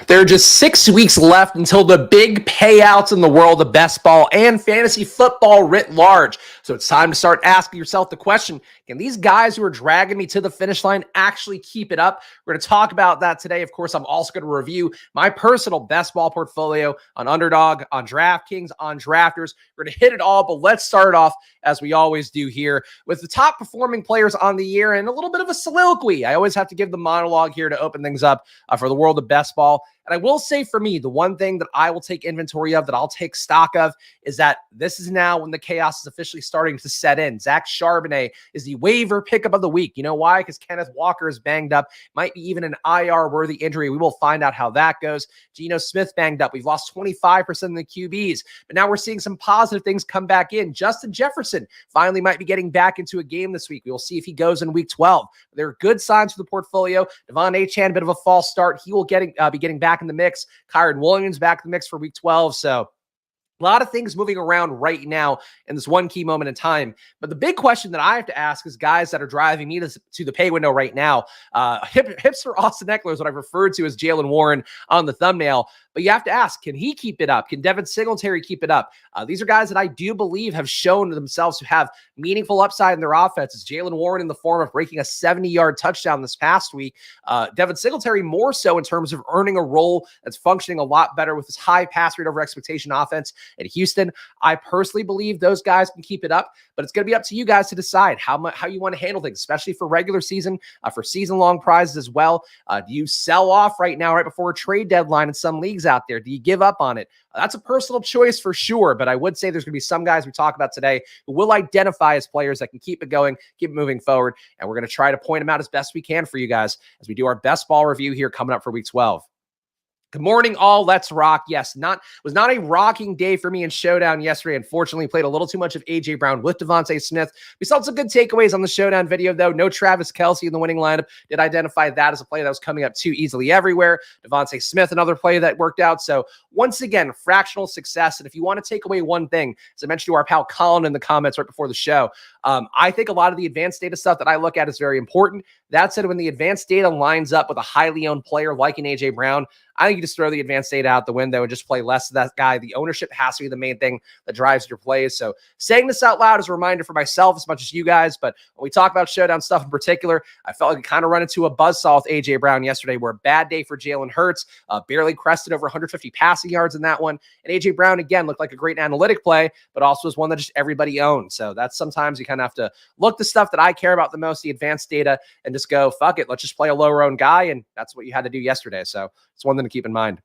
There are just 6 weeks left until the big payouts in the world of best ball and fantasy football writ large. So it's time to start asking yourself the question, can these guys who are dragging me to the finish line actually keep it up? We're going to talk about that today. Of course, I'm also going to review my personal best ball portfolio on Underdog, on DraftKings, on Drafters. We're going to hit it all, but let's start off, as we always do here, with the top performing players on the year and a little bit of a soliloquy. I always have to give the monologue here to open things up for the world of best ball. And I will say for me, the one thing that I will take inventory of, that I'll take stock of, is that this is now when the chaos is officially starting to set in. Zach Charbonnet is the waiver pickup of the week. You know why? Because Kenneth Walker is banged up. Might be even an IR-worthy injury. We will find out how that goes. Geno Smith banged up. We've lost 25% of the QBs. But now we're seeing some positive things come back in. Justin Jefferson finally might be getting back into a game this week. We will see if he goes in week 12. There are good signs for the portfolio. Devon Achane, a bit of a false start. He will be getting back in the mix. Kyron Williams back in the mix for week 12. So a lot of things moving around right now in this one key moment in time. But the big question that I have to ask is guys that are driving me to the pay window right now. Hipster Austin Eckler is what I've referred to as Jaylen Warren on the thumbnail. But you have to ask, can he keep it up? Can Devin Singletary keep it up? These are guys that I do believe have shown themselves to have meaningful upside in their offenses. Jaylen Warren in the form of breaking a 70-yard touchdown this past week. Devin Singletary more so in terms of earning a role that's functioning a lot better with his high pass rate over expectation offense at Houston. I personally believe those guys can keep it up, but it's going to be up to you guys to decide how you want to handle things, especially for regular season, for season-long prizes as well. Do you sell off right now, right before a trade deadline in some leagues out there? Do you give up on it? That's a personal choice for sure, but I would say there's going to be some guys we talk about today who will identify as players that can keep it going, keep it moving forward, and we're going to try to point them out as best we can for you guys as we do our best ball review here coming up for week 12. Good morning, all. Let's rock. Yes, was not a rocking day for me in Showdown yesterday. Unfortunately, played a little too much of A.J. Brown with Devontae Smith. We saw some good takeaways on the Showdown video, though. No Travis Kelce in the winning lineup. Did identify that as a play that was coming up too easily everywhere. Devontae Smith, another play that worked out. So once again, fractional success. And if you want to take away one thing, as I mentioned to our pal Colin in the comments right before the show, I think a lot of the advanced data stuff that I look at is very important. That said, when the advanced data lines up with a highly owned player like an A.J. Brown, I think you just throw the advanced data out the window and just play less of that guy. The ownership has to be the main thing that drives your plays. So saying this out loud is a reminder for myself as much as you guys. But when we talk about Showdown stuff in particular, I felt like it kind of run into a buzzsaw with A.J. Brown yesterday, where a bad day for Jalen Hurts, barely crested over 150 passing yards in that one. And A.J. Brown, again, looked like a great analytic play, but also was one that just everybody owned. So that's sometimes you kind of have to look the stuff that I care about the most, the advanced data, and just go, fuck it, let's just play a lower owned guy. And that's what you had to do yesterday. So it's one thing to keep in mind.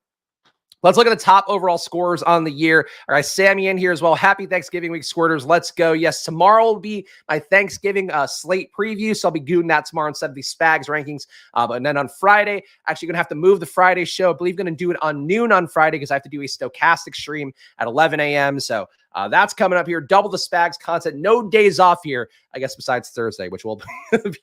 Let's look at the top overall scorers on the year. All right, Sammy in here as well. Happy Thanksgiving week, squirters. Let's go. Yes, tomorrow will be my Thanksgiving slate preview, so I'll be doing that tomorrow instead of the Spags rankings. But then on Friday, actually going to have to move the Friday show. I believe going to do it on noon on Friday because I have to do a stochastic stream at 11 a.m. So that's coming up here. Double the Spags content. No days off here, I guess, besides Thursday, which will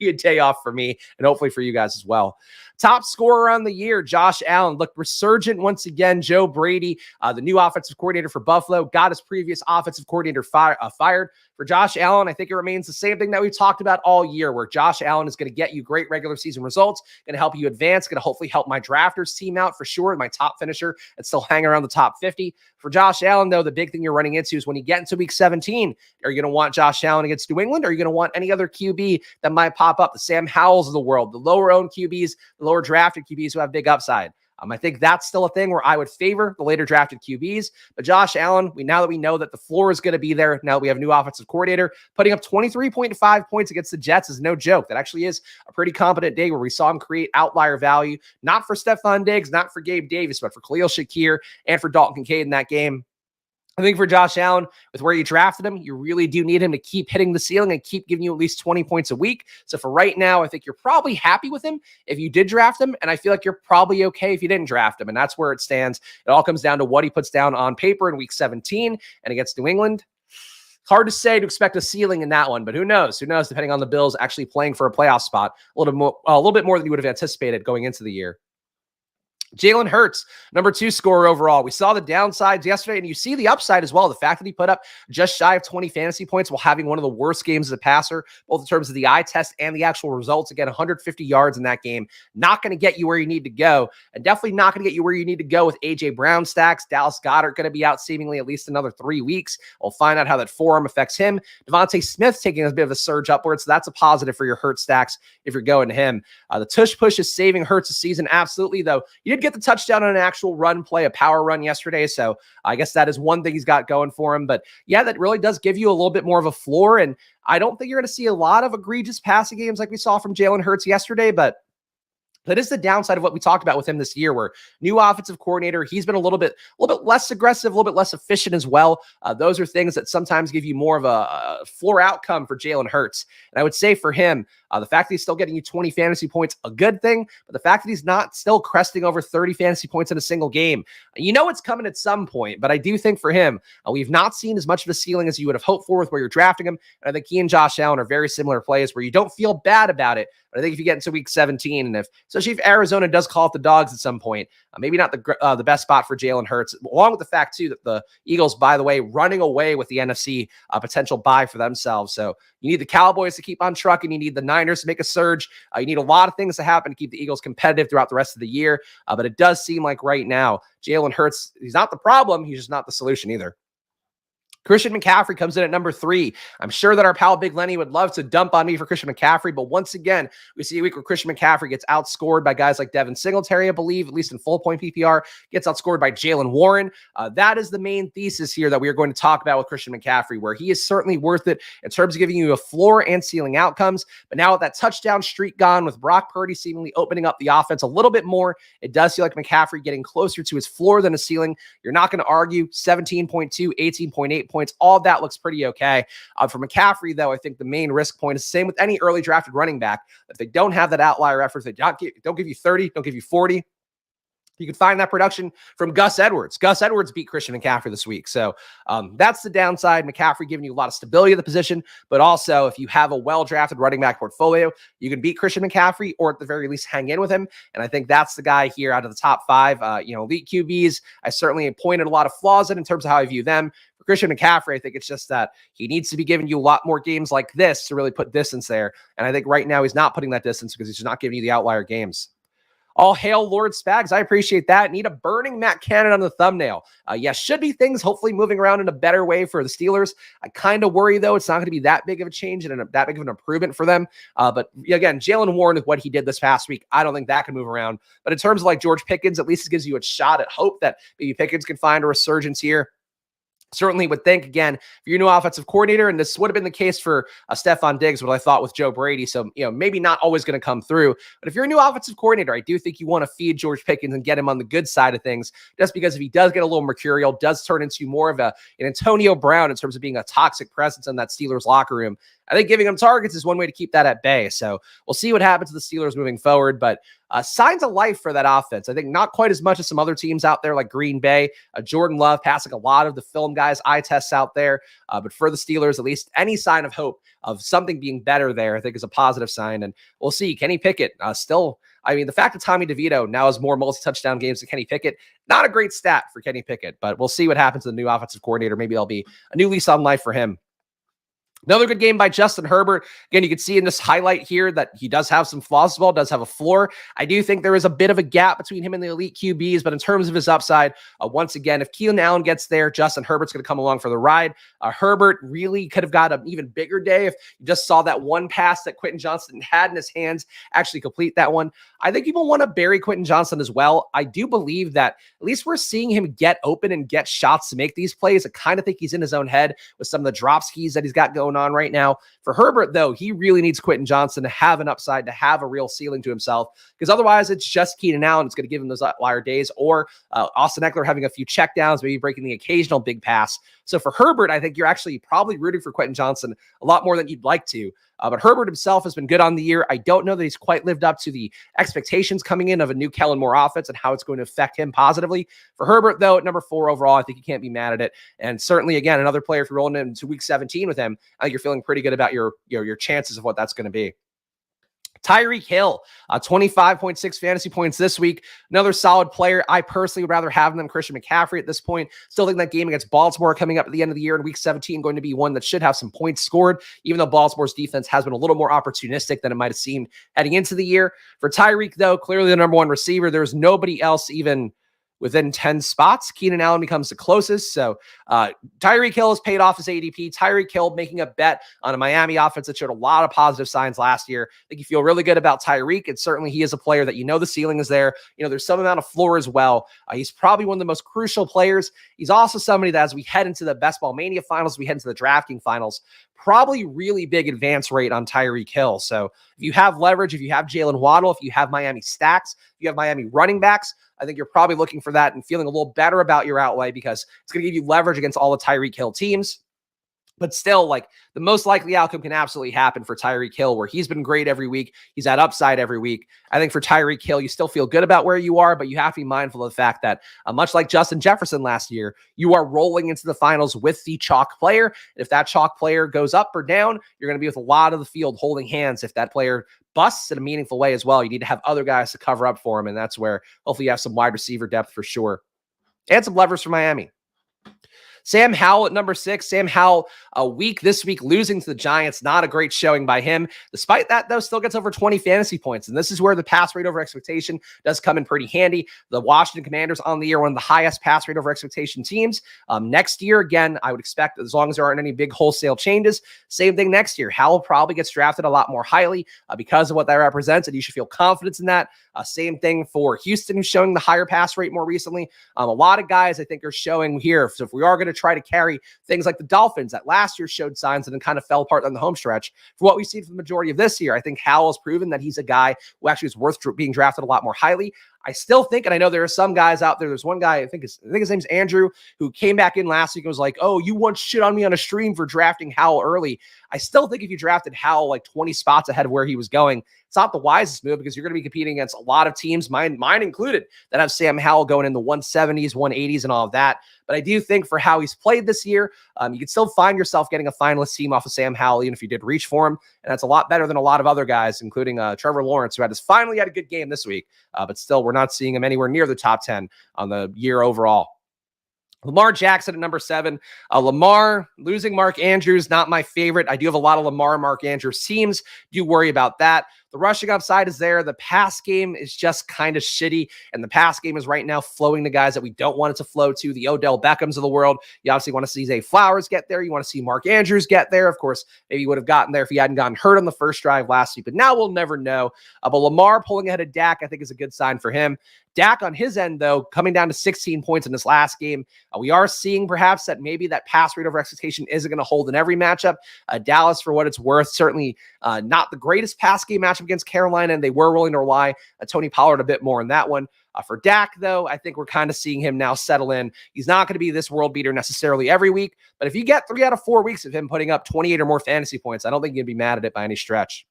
be a day off for me and hopefully for you guys as well. Top scorer on the year, Josh Allen, looked resurgent once again. Joe Brady, the new offensive coordinator for Buffalo, got his previous offensive coordinator fired. For Josh Allen, I think it remains the same thing that we've talked about all year, where Josh Allen is going to get you great regular season results, going to help you advance, going to hopefully help my drafters team out for sure, my top finisher, and still hang around the top 50. For Josh Allen, though, the big thing you're running into is when you get into week 17, are you going to want Josh Allen against New England, or are you going to want any other QB that might pop up, the Sam Howells of the world, the lower-owned QBs, the lower drafted QBs who have big upside? I think that's still a thing where I would favor the later drafted QBs. But Josh Allen, now that we know that the floor is going to be there, now that we have a new offensive coordinator, putting up 23.5 points against the Jets is no joke. That actually is a pretty competent day where we saw him create outlier value, not for Stephon Diggs, not for Gabe Davis, but for Khalil Shakir and for Dalton Kincaid in that game. I think for Josh Allen, with where you drafted him, you really do need him to keep hitting the ceiling and keep giving you at least 20 points a week. So for right now, I think you're probably happy with him if you did draft him, and I feel like you're probably okay if you didn't draft him, and that's where it stands. It all comes down to what he puts down on paper in week 17 and against New England. Hard to say to expect a ceiling in that one, but who knows? Who knows, depending on the Bills actually playing for a playoff spot a little bit more than you would have anticipated going into the year. Jalen Hurts, number 2 scorer overall. We saw the downsides yesterday, and you see the upside as well. The fact that he put up just shy of 20 fantasy points while having one of the worst games as a passer, both in terms of the eye test and the actual results. Again, 150 yards in that game. Not going to get you where you need to go, and definitely not going to get you where you need to go with A.J. Brown stacks. Dallas Goedert going to be out seemingly at least another 3 weeks. We'll find out how that forearm affects him. Devontae Smith taking a bit of a surge upwards, so that's a positive for your Hurts stacks if you're going to him. The tush push is saving Hurts this season, absolutely, though. You did get the touchdown on an actual run play, a power run yesterday, so I guess that is one thing he's got going for him. But yeah, that really does give you a little bit more of a floor, and I don't think you're going to see a lot of egregious passing games like we saw from Jalen Hurts yesterday, but that is the downside of what we talked about with him this year, where new offensive coordinator, he's been a little bit less aggressive, a little bit less efficient as well. Those are things that sometimes give you more of a floor outcome for Jalen Hurts. And I would say for him, the fact that he's still getting you 20 fantasy points, a good thing, but the fact that he's not still cresting over 30 fantasy points in a single game, you know it's coming at some point. But I do think for him, we've not seen as much of a ceiling as you would have hoped for with where you're drafting him. And I think he and Josh Allen are very similar plays where you don't feel bad about it. But I think if you get into week 17, and especially if Arizona does call it the dogs at some point, maybe not the best spot for Jalen Hurts, along with the fact, too, that the Eagles, by the way, running away with the NFC potential bye for themselves. So you need the Cowboys to keep on trucking. You need the Niners to make a surge. You need a lot of things to happen to keep the Eagles competitive throughout the rest of the year. But it does seem like right now, Jalen Hurts, he's not the problem. He's just not the solution either. Christian McCaffrey comes in at number 3. I'm sure that our pal Big Lenny would love to dump on me for Christian McCaffrey, but once again, we see a week where Christian McCaffrey gets outscored by guys like Devin Singletary, I believe, at least in full point PPR, gets outscored by Jaylen Warren. That is the main thesis here that we are going to talk about with Christian McCaffrey, where he is certainly worth it in terms of giving you a floor and ceiling outcomes. But now with that touchdown streak gone, with Brock Purdy seemingly opening up the offense a little bit more, it does feel like McCaffrey getting closer to his floor than his ceiling. You're not going to argue 17.2, 18.8 points. All that looks pretty okay. For McCaffrey, though, I think the main risk point is the same with any early drafted running back. If they don't have that outlier effort, they don't give you 30, don't give you 40. You can find that production from Gus Edwards. Gus Edwards beat Christian McCaffrey this week. So that's the downside. McCaffrey giving you a lot of stability of the position, but also if you have a well-drafted running back portfolio, you can beat Christian McCaffrey or at the very least hang in with him. And I think that's the guy here out of the top 5. Elite QBs, I certainly pointed a lot of flaws in terms of how I view them. For Christian McCaffrey, I think it's just that he needs to be giving you a lot more games like this to really put distance there. And I think right now he's not putting that distance because he's just not giving you the outlier games. All hail Lord Spags. I appreciate that. Need a burning Matt Cannon on the thumbnail. Yes, should be things hopefully moving around in a better way for the Steelers. I kind of worry, though, it's not going to be that big of a change and that big of an improvement for them. But again, Jaylen Warren with what he did this past week, I don't think that can move around. But in terms of like George Pickens, at least it gives you a shot at hope that maybe Pickens can find a resurgence here. Certainly would think, again, if you're a new offensive coordinator, and this would have been the case for Stephon Diggs, what I thought with Joe Brady. So, maybe not always going to come through. But if you're a new offensive coordinator, I do think you want to feed George Pickens and get him on the good side of things, just because if he does get a little mercurial, does turn into more of an Antonio Brown in terms of being a toxic presence in that Steelers locker room, I think giving him targets is one way to keep that at bay. So we'll see what happens to the Steelers moving forward. But signs of life for that offense. I think not quite as much as some other teams out there like Green Bay. Jordan Love passing a lot of the film guys' eye tests out there. But for the Steelers, at least any sign of hope of something being better there, I think is a positive sign. And we'll see. Kenny Pickett still, the fact that Tommy DeVito now has more multi-touchdown games than Kenny Pickett, not a great stat for Kenny Pickett. But we'll see what happens to the new offensive coordinator. Maybe there'll be a new lease on life for him. Another good game by Justin Herbert. Again, you can see in this highlight here that he does have some flaws as well, does have a floor. I do think there is a bit of a gap between him and the elite QBs, but in terms of his upside, once again, if Keenan Allen gets there, Justin Herbert's going to come along for the ride. Herbert really could have got an even bigger day if you just saw that one pass that Quentin Johnston had in his hands actually complete that one. I think people want to bury Quentin Johnston as well. I do believe that at least we're seeing him get open and get shots to make these plays. I kind of think he's in his own head with some of the drop skis that he's got going on right now. For Herbert, though, he really needs Quentin Johnston to have an upside, to have a real ceiling to himself, because otherwise it's just Keenan Allen. It's going to give him those outlier days, or Austin Eckler having a few checkdowns, maybe breaking the occasional big pass. So for Herbert, I think you're actually probably rooting for Quentin Johnston a lot more than you'd like to. But Herbert himself has been good on the year. I don't know that he's quite lived up to the expectations coming in of a new Kellen Moore offense and how it's going to affect him positively. For Herbert, though, at number 4 overall, I think you can't be mad at it. And certainly, again, another player, if you're rolling into week 17 with him, I think you're feeling pretty good about your chances of what that's going to be. Tyreek Hill, 25.6 fantasy points this week. Another solid player. I personally would rather have him than Christian McCaffrey at this point. Still think that game against Baltimore coming up at the end of the year in week 17 going to be one that should have some points scored, even though Baltimore's defense has been a little more opportunistic than it might have seemed heading into the year. For Tyreek, though, clearly the number one receiver. There's nobody else even within 10 spots. Keenan Allen becomes the closest. So Tyreek Hill has paid off his ADP. Tyreek Hill making a bet on a Miami offense that showed a lot of positive signs last year. I think you feel really good about Tyreek, and certainly he is a player that the ceiling is there. There's some amount of floor as well. He's probably one of the most crucial players. He's also somebody that as we head into the Best Ball Mania finals, we head into the DraftKings finals, probably really big advance rate on Tyreek Hill. So if you have leverage, if you have Jaylen Waddle, if you have Miami stacks, if you have Miami running backs, I think you're probably looking for that and feeling a little better about your outlay because it's going to give you leverage against all the Tyreek Hill teams. But still, the most likely outcome can absolutely happen for Tyreek Hill, where he's been great every week. He's had upside every week. I think for Tyreek Hill, you still feel good about where you are, but you have to be mindful of the fact that much like Justin Jefferson last year, you are rolling into the finals with the chalk player. If that chalk player goes up or down, you're going to be with a lot of the field holding hands. If that player busts in a meaningful way as well, you need to have other guys to cover up for him, and that's where hopefully you have some wide receiver depth for sure. And some levers for Miami. Sam Howell at number 6. Sam Howell, a week this week, losing to the Giants. Not a great showing by him. Despite that, though, still gets over 20 fantasy points. And this is where the pass rate over expectation does come in pretty handy. The Washington Commanders on the year, one of the highest pass rate over expectation teams. Next year, again, I would expect, as long as there aren't any big wholesale changes, same thing next year. Howell probably gets drafted a lot more highly because of what that represents, and you should feel confidence in that. Same thing for Houston, who's showing the higher pass rate more recently. A lot of guys, I think, are showing here. So if we are going to try to carry things like the Dolphins that last year showed signs and then kind of fell apart on the home stretch, for what we've seen for the majority of this year, I think Howell's proven that he's a guy who actually is worth being drafted a lot more highly. I still think, and I know there are some guys out there, there's one guy, I think his name's Andrew, who came back in last week and was like, oh, you once shit on me on a stream for drafting Howell early. I still think if you drafted Howell 20 spots ahead of where he was going, it's not the wisest move because you're going to be competing against a lot of teams, mine included, that have Sam Howell going in the 170s, 180s, and all of that. But I do think for how he's played this year, you can still find yourself getting a finalist team off of Sam Howell, even if you did reach for him. And that's a lot better than a lot of other guys, including Trevor Lawrence, who finally had a good game this week. But still, we're not seeing him anywhere near the top 10 on the year overall. Lamar Jackson at number 7. Lamar losing Mark Andrews, not my favorite. I do have a lot of Lamar, Mark Andrews teams. Do worry about that. The rushing upside is there. The pass game is just kind of shitty. And the pass game is right now flowing to guys that we don't want it to flow to, the Odell Beckhams of the world. You obviously want to see Zay Flowers get there. You want to see Mark Andrews get there. Of course, maybe he would have gotten there if he hadn't gotten hurt on the first drive last week. But now we'll never know. But Lamar pulling ahead of Dak, I think, is a good sign for him. Dak on his end, though, coming down to 16 points in this last game. We are seeing perhaps that maybe that pass rate over expectation isn't going to hold in every matchup. Dallas, for what it's worth, certainly not the greatest pass game matchup against Carolina, and they were willing to rely on Tony Pollard a bit more in that one. For Dak, though, I think we're kind of seeing him now settle in. He's not going to be this world beater necessarily every week, but if you get 3 out of 4 weeks of him putting up 28 or more fantasy points, I don't think you'd be mad at it by any stretch.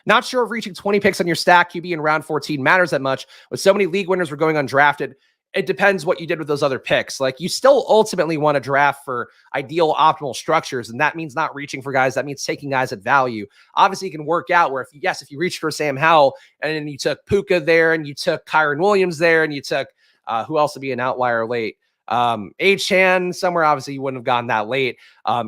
Not sure if reaching 20 picks on your stack QB in round 14 matters that much. With so many league winners were going undrafted, it depends what you did with those other picks. You still ultimately want to draft for ideal optimal structures, and that means not reaching for guys. That means taking guys at value. Obviously, it can work out where if you reached for Sam Howell and then you took Puka there and you took Kyron Williams there and you took who else would be an outlier late? Chan somewhere, obviously you wouldn't have gone that late.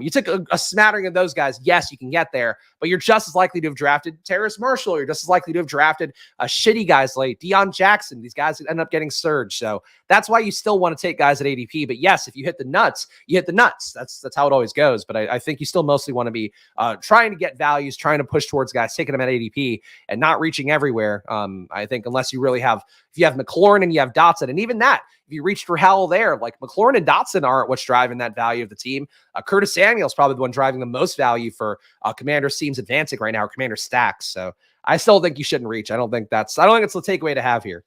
You took a smattering of those guys. Yes, you can get there, but you're just as likely to have drafted Terrace Marshall. You're just as likely to have drafted shitty guys late. Deion Jackson. These guys end up getting surged. So that's why you still want to take guys at ADP. But yes, if you hit the nuts, you hit the nuts. That's how it always goes. But I think you still mostly want to be trying to get values, trying to push towards guys, taking them at ADP and not reaching everywhere. I think unless you really have, if you have McLaurin and you have Dotson, and even that, if you reached for Howell there, McLaurin and Dotson aren't what's driving that value of the team. Curtis Samuel's probably the one driving the most value for Commander's teams advancing right now, or Commander stacks. So I still think you shouldn't reach. I don't think it's the takeaway to have here.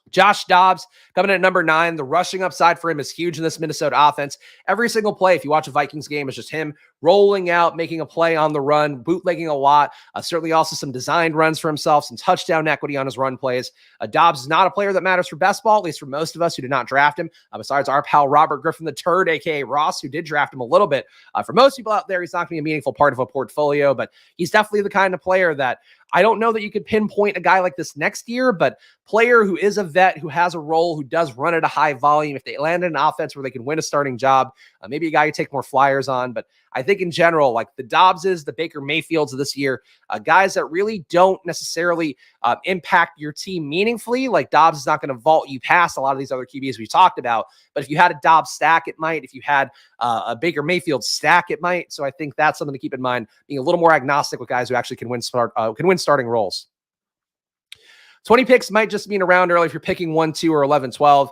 Josh Dobbs coming in at number 9. The rushing upside for him is huge in this Minnesota offense. Every single play, if you watch a Vikings game, is just him rolling out, making a play on the run, bootlegging a lot. Certainly also some designed runs for himself, some touchdown equity on his run plays. Dobbs is not a player that matters for best ball, at least for most of us who did not draft him, besides our pal Robert Griffin III, a.k.a. Ross, who did draft him a little bit. For most people out there, he's not going to be a meaningful part of a portfolio, but he's definitely the kind of player that I don't know that you could pinpoint a guy like this next year, but player who is a vet, who has a role, who does run at a high volume. If they land in an offense where they can win a starting job, maybe a guy you take more flyers on. But I think in general, like the Dobbses, the Baker Mayfields of this year, guys that really don't necessarily impact your team meaningfully. Like Dobbs is not going to vault you past a lot of these other QBs we talked about. But if you had a Dobbs stack, it might. If you had a Baker Mayfield stack, it might. So I think that's something to keep in mind, being a little more agnostic with guys who actually can win starting roles. 20 picks might just mean a round early if you're picking 1, 2, or 11, 12.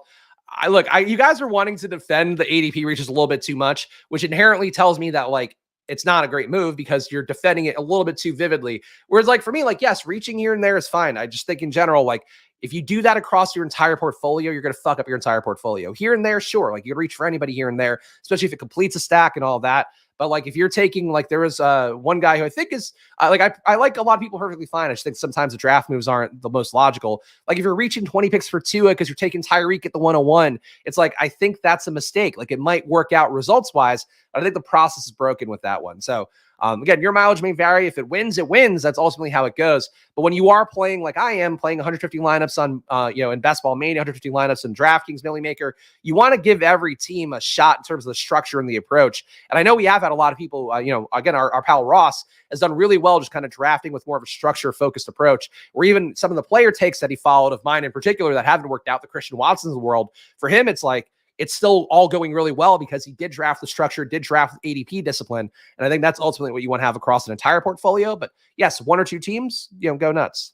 You guys are wanting to defend the ADP reaches a little bit too much, which inherently tells me that like it's not a great move because you're defending it a little bit too vividly. Whereas like for me, like, yes, reaching here and there is fine. I just think in general, like if you do that across your entire portfolio, you're going to fuck up your entire portfolio. Here and there, sure. Like you can reach for anybody here and there, especially if it completes a stack and all that. But like if you're taking, like there was one guy who I think is I like a lot of people perfectly fine. I just think sometimes the draft moves aren't the most logical. Like if you're reaching 20 picks for Tua because you're taking Tyreek at the 101, it's like I think that's a mistake. Like it might work out results wise, but I think the process is broken with that one. So again, your mileage may vary. If it wins, it wins. That's ultimately how it goes. But when you are playing like I am, playing 150 lineups on, in Best Ball Mania, 150 lineups in DraftKings, Millie Maker, you want to give every team a shot in terms of the structure and the approach. And I know we have had a lot of people, again, our pal Ross has done really well just kind of drafting with more of a structure-focused approach, or even some of the player takes that he followed of mine in particular that haven't worked out, the Christian Watsons of the world. For him, it's like, it's still all going really well because he did draft the structure, did draft ADP discipline. And I think that's ultimately what you want to have across an entire portfolio. But yes, 1 or 2 teams, go nuts.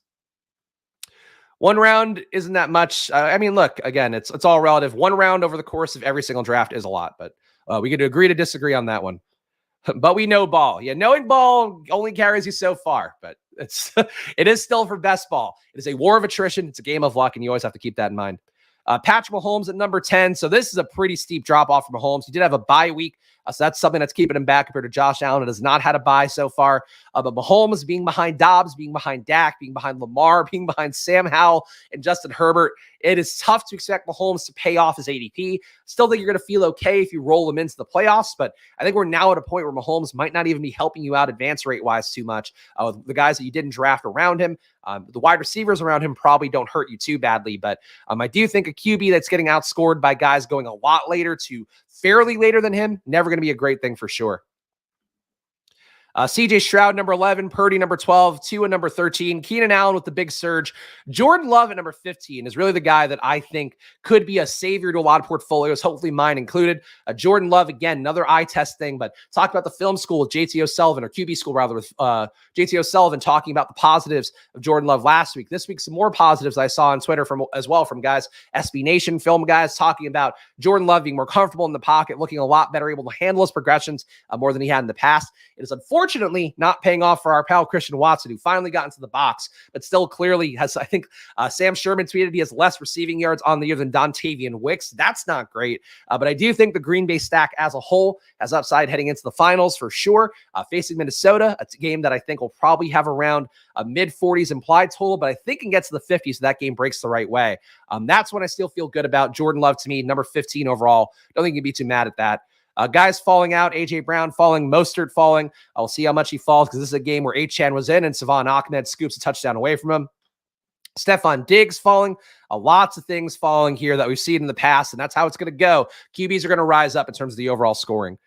1 round isn't that much. Look, again, it's all relative. 1 round over the course of every single draft is a lot, but we could agree to disagree on that one. But we know ball. Yeah, knowing ball only carries you so far, but it is still for best ball. It is a war of attrition. It's a game of luck, and you always have to keep that in mind. Patrick Mahomes at number 10. So this is a pretty steep drop off for Mahomes. He did have a bye week. So that's something that's keeping him back compared to Josh Allen, who has not had a bye so far. But Mahomes being behind Dobbs, being behind Dak, being behind Lamar, being behind Sam Howell and Justin Herbert, it is tough to expect Mahomes to pay off his ADP. Still think you're going to feel okay if you roll him into the playoffs, but I think we're now at a point where Mahomes might not even be helping you out advance rate-wise too much. With the guys that you didn't draft around him, the wide receivers around him probably don't hurt you too badly, but I do think a QB that's getting outscored by guys going a lot later to fairly later than him, never going to be a great thing for sure. CJ Stroud, number 11, Purdy, number 12, Tua, number 13, Keenan Allen with the big surge. Jordan Love at number 15 is really the guy that I think could be a savior to a lot of portfolios, hopefully mine included. Jordan Love, again, another eye test thing, but talk about the film school with JT O'Sullivan, or QB school rather, with JT O'Sullivan talking about the positives of Jordan Love last week. This week, some more positives I saw on Twitter from guys, SB Nation film guys, talking about Jordan Love being more comfortable in the pocket, looking a lot better, able to handle his progressions more than he had in the past. It is unfortunately not paying off for our pal Christian Watson, who finally got into the box, but still clearly has, I think Sam Sherman tweeted he has less receiving yards on the year than Dontavian Wicks. That's not great, but I do think the Green Bay stack as a whole has upside heading into the finals for sure. Facing Minnesota, it's a game that I think will probably have around a mid-40s implied total, but I think it gets to the 50s, so that game breaks the right way. That's when I still feel good about Jordan Love to me, number 15 overall. Don't think you'd be too mad at that. Guys falling out, A.J. Brown falling, Mostert falling. I'll see how much he falls because this is a game where Achane was in and Savon Ahmed scoops a touchdown away from him. Stephon Diggs falling. Lots of things falling here that we've seen in the past, and that's how it's going to go. QBs are going to rise up in terms of the overall scoring.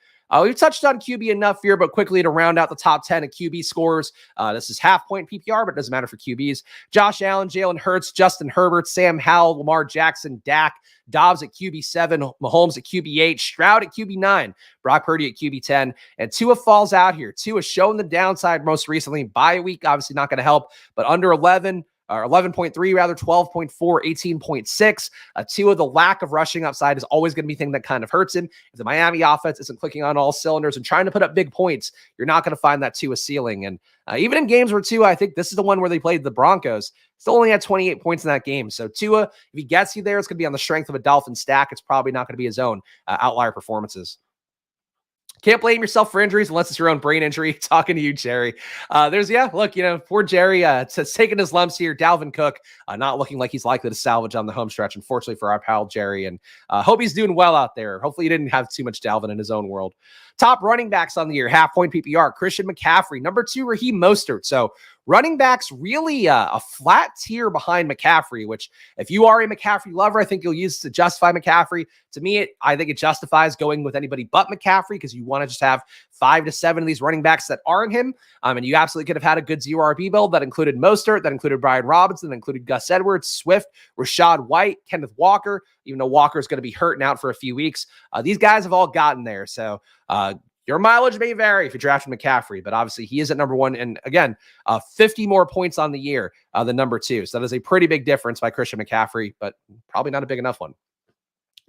We've touched on QB enough here, but quickly to round out the top 10 of QB scores. This is half-point PPR, but it doesn't matter for QBs. Josh Allen, Jalen Hurts, Justin Herbert, Sam Howell, Lamar Jackson, Dak, Dobbs at QB7, Mahomes at QB8, Stroud at QB9, Brock Purdy at QB10, and Tua falls out here. Tua showing the downside most recently. Bye week, obviously not going to help, but under 11, or 11.3 rather, 12.4, 18.6. Two of the lack of rushing upside is always going to be the thing that kind of hurts him. If the Miami offense isn't clicking on all cylinders and trying to put up big points, you're not going to find that Tua ceiling. And even in games where Tua, I think this is the one where they played the Broncos, still only had 28 points in that game. So Tua, if he gets you there, it's going to be on the strength of a Dolphin stack. It's probably not going to be his own outlier performances. Can't blame yourself for injuries unless it's your own brain injury. Talking to you, Jerry. Look, poor Jerry taking his lumps here. Dalvin Cook not looking like he's likely to salvage on the home stretch, unfortunately, for our pal Jerry. And hope he's doing well out there. Hopefully he didn't have too much Dalvin in his own world. Top running backs on the year, half-point PPR, Christian McCaffrey. Number 2, Raheem Mostert. So running backs really a flat tier behind McCaffrey, which if you are a McCaffrey lover, I think you'll use to justify McCaffrey. To me, I think it justifies going with anybody but McCaffrey because you want to just have 5 to 7 of these running backs that aren't him. And you absolutely could have had a good zero RB build that included Mostert, that included Brian Robinson, that included Gus Edwards, Swift, Rashad White, Kenneth Walker, even though Walker is going to be hurt and out for a few weeks. These guys have all gotten there. So your mileage may vary if you drafted McCaffrey, but obviously he is at number 1. And again, 50 more points on the year than number 2. So that is a pretty big difference by Christian McCaffrey, but probably not a big enough one.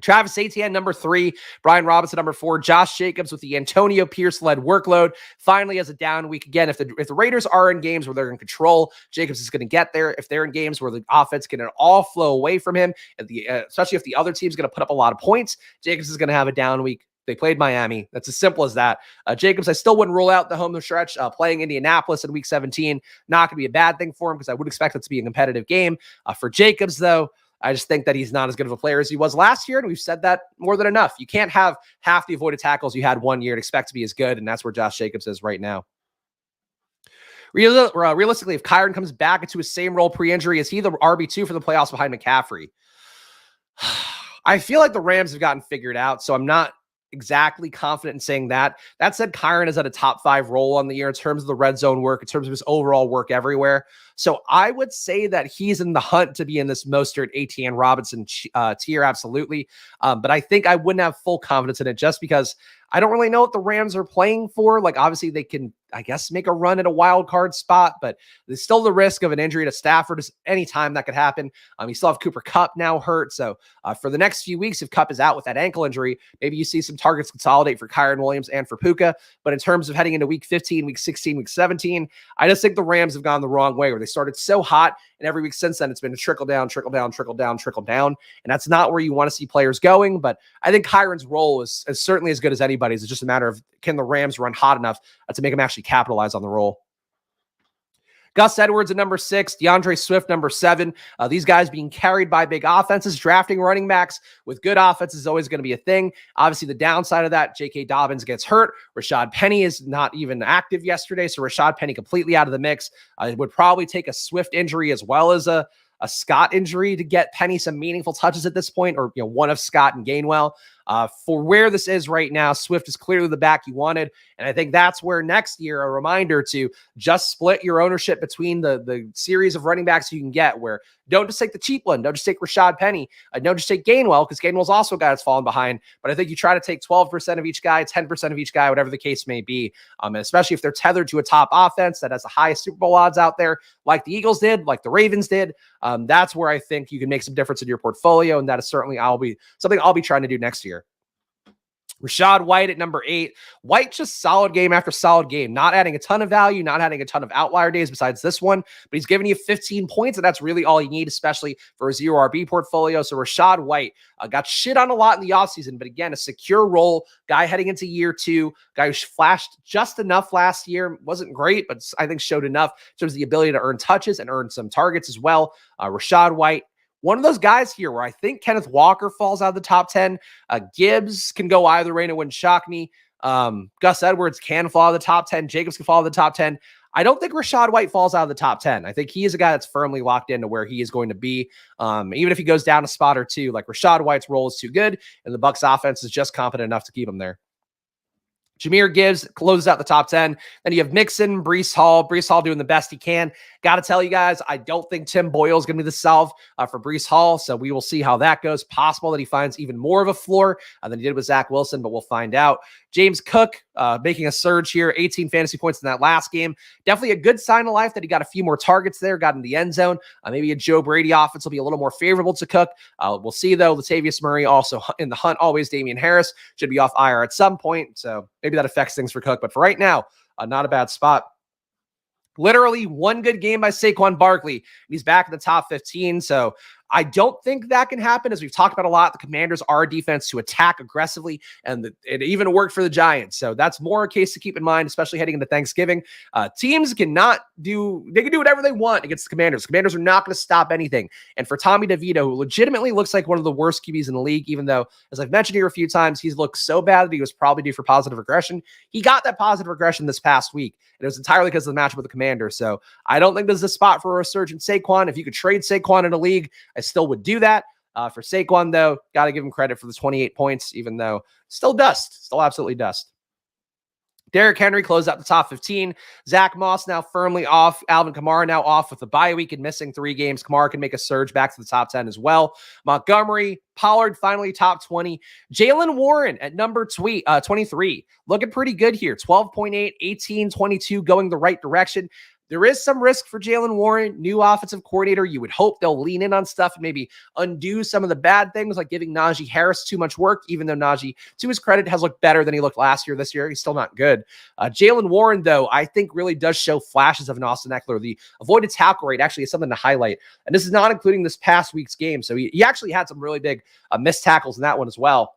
Travis Etienne, number 3, Brian Robinson, number 4, Josh Jacobs with the Antonio Pierce-led workload, finally has a down week. Again, if the Raiders are in games where they're in control, Jacobs is going to get there. If they're in games where the offense can all flow away from him, especially if the other team's going to put up a lot of points, Jacobs is going to have a down week. They played Miami. That's as simple as that. Jacobs, I still wouldn't rule out the home stretch. Playing Indianapolis in week 17, not going to be a bad thing for him because I would expect it to be a competitive game. For Jacobs, though, I just think that he's not as good of a player as he was last year, and we've said that more than enough. You can't have half the avoided tackles you had one year and expect to be as good, and that's where Josh Jacobs is right now. Realistically, if Kyren comes back into his same role pre-injury, is he the RB2 for the playoffs behind McCaffrey? I feel like the Rams have gotten figured out, so I'm not exactly confident in saying that. That said, Kyren is at a top 5 role on the year in terms of the red zone work, in terms of his overall work everywhere. So I would say that he's in the hunt to be in this Mostert, Etienne, Robinson tier, absolutely. But I think I wouldn't have full confidence in it just because I don't really know what the Rams are playing for. Like, obviously they can, I guess, make a run at a wild card spot, but there's still the risk of an injury to Stafford anytime that could happen. You still have Cooper Kupp now hurt. So for the next few weeks, if Kupp is out with that ankle injury, maybe you see some targets consolidate for Kyren Williams and for Puka. But in terms of heading into week 15, week 16, week 17, I just think the Rams have gone the wrong way where they started so hot, and every week since then, it's been a trickle down, trickle down, trickle down, trickle down. And that's not where you want to see players going. But I think Kyren's role is certainly as good as anybody's. It's just a matter of, can the Rams run hot enough to make him actually capitalize on the role? Gus Edwards at number 6, DeAndre Swift, number 7. These guys being carried by big offenses. Drafting running backs with good offenses is always going to be a thing. Obviously, the downside of that, J.K. Dobbins gets hurt. Rashad Penny is not even active yesterday, so Rashad Penny completely out of the mix. It would probably take a Swift injury as well as a Scott injury to get Penny some meaningful touches at this point, or one of Scott and Gainwell. For where this is right now, Swift is clearly the back you wanted. And I think that's where next year, a reminder to just split your ownership between the series of running backs you can get, where don't just take the cheap one. Don't just take Rashad Penny. Don't just take Gainwell, because Gainwell's also a guy that's fallen behind. But I think you try to take 12% of each guy, 10% of each guy, whatever the case may be. And especially if they're tethered to a top offense that has the highest Super Bowl odds out there, like the Eagles did, like the Ravens did. That's where I think you can make some difference in your portfolio. And that is certainly something I'll be trying to do next year. Rashad White at number 8. White just solid game after solid game, not adding a ton of value, not adding a ton of outlier days besides this one, but he's giving you 15 points, and that's really all you need, especially for a zero RB portfolio. So Rashad White got shit on a lot in the offseason, but again, a secure role, guy heading into year 2, guy who flashed just enough last year, wasn't great, but I think showed enough in terms of the ability to earn touches and earn some targets as well. Rashad White, one of those guys here where I think Kenneth Walker falls out of the top 10. Gibbs can go either way, and it wouldn't shock me. Gus Edwards can fall out of the top 10. Jacobs can fall out of the top 10. I don't think Rashad White falls out of the top 10. I think he is a guy that's firmly locked into where he is going to be. Even if he goes down a spot or two, like Rashad White's role is too good, and the Bucs offense is just competent enough to keep him there. Jahmyr Gibbs closes out the top 10. Then you have Mixon, Breece Hall. Breece Hall doing the best he can. Got to tell you guys, I don't think Tim Boyle is going to be the salve for Breece Hall. So we will see how that goes. Possible that he finds even more of a floor than he did with Zach Wilson, but we'll find out. James Cook making a surge here, 18 fantasy points in that last game. Definitely a good sign of life that he got a few more targets there, got in the end zone. Maybe a Joe Brady offense will be a little more favorable to Cook. We'll see, though. Latavius Murray also in the hunt, always. Damian Harris should be off IR at some point. So maybe that affects things for Cook. But for right now, not a bad spot. Literally one good game by Saquon Barkley. He's back in the top 15. So I don't think that can happen. As we've talked about a lot, the Commanders are a defense to attack aggressively, and it even worked for the Giants. So that's more a case to keep in mind, especially heading into Thanksgiving. Teams they can do whatever they want against the Commanders. The Commanders are not going to stop anything. And for Tommy DeVito, who legitimately looks like one of the worst QBs in the league, even though, as I've mentioned here a few times, he's looked so bad that he was probably due for positive regression. He got that positive regression this past week, and it was entirely because of the matchup with the Commanders. So I don't think there's a spot for a resurgent Saquon. If you could trade Saquon in a league, I still would do that. For Saquon, though, got to give him credit for the 28 points, even though still dust, still absolutely dust. Derrick Henry closed out the top 15. Zach Moss now firmly off. Alvin Kamara now off with the bye week and missing 3 games. Kamara can make a surge back to the top 10 as well. Montgomery, Pollard finally top 20. Jaylen Warren at number 23. Looking pretty good here. 12.8, 18, 22 going the right direction. There is some risk for Jaylen Warren, new offensive coordinator. You would hope they'll lean in on stuff and maybe undo some of the bad things, like giving Najee Harris too much work, even though Najee, to his credit, has looked better than he looked last year. This year, he's still not good. Jaylen Warren, though, I think really does show flashes of an Austin Eckler. The avoided tackle rate actually is something to highlight. And this is not including this past week's game. So he actually had some really big missed tackles in that one as well.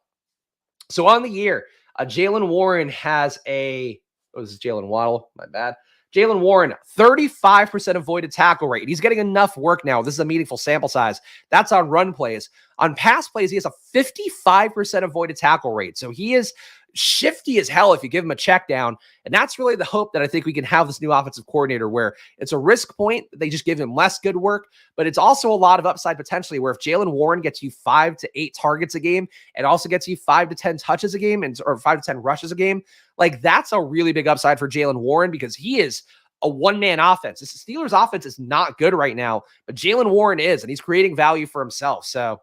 So on the year, Jaylen Warren has this is Jalen Waddle, my bad. Jaylen Warren, 35% avoided tackle rate. He's getting enough work now. This is a meaningful sample size. That's on run plays. On pass plays, he has a 55% avoided tackle rate. So he is shifty as hell if you give him a check down. And that's really the hope that I think we can have this new offensive coordinator, where it's a risk point. They just give him less good work, but it's also a lot of upside potentially, where if Jaylen Warren gets you 5 to 8 targets a game, and also gets you 5 to 10 touches a game, or 5 to 10 rushes a game, like that's a really big upside for Jaylen Warren, because he is a one-man offense. This Steelers offense is not good right now, but Jaylen Warren is, and he's creating value for himself. So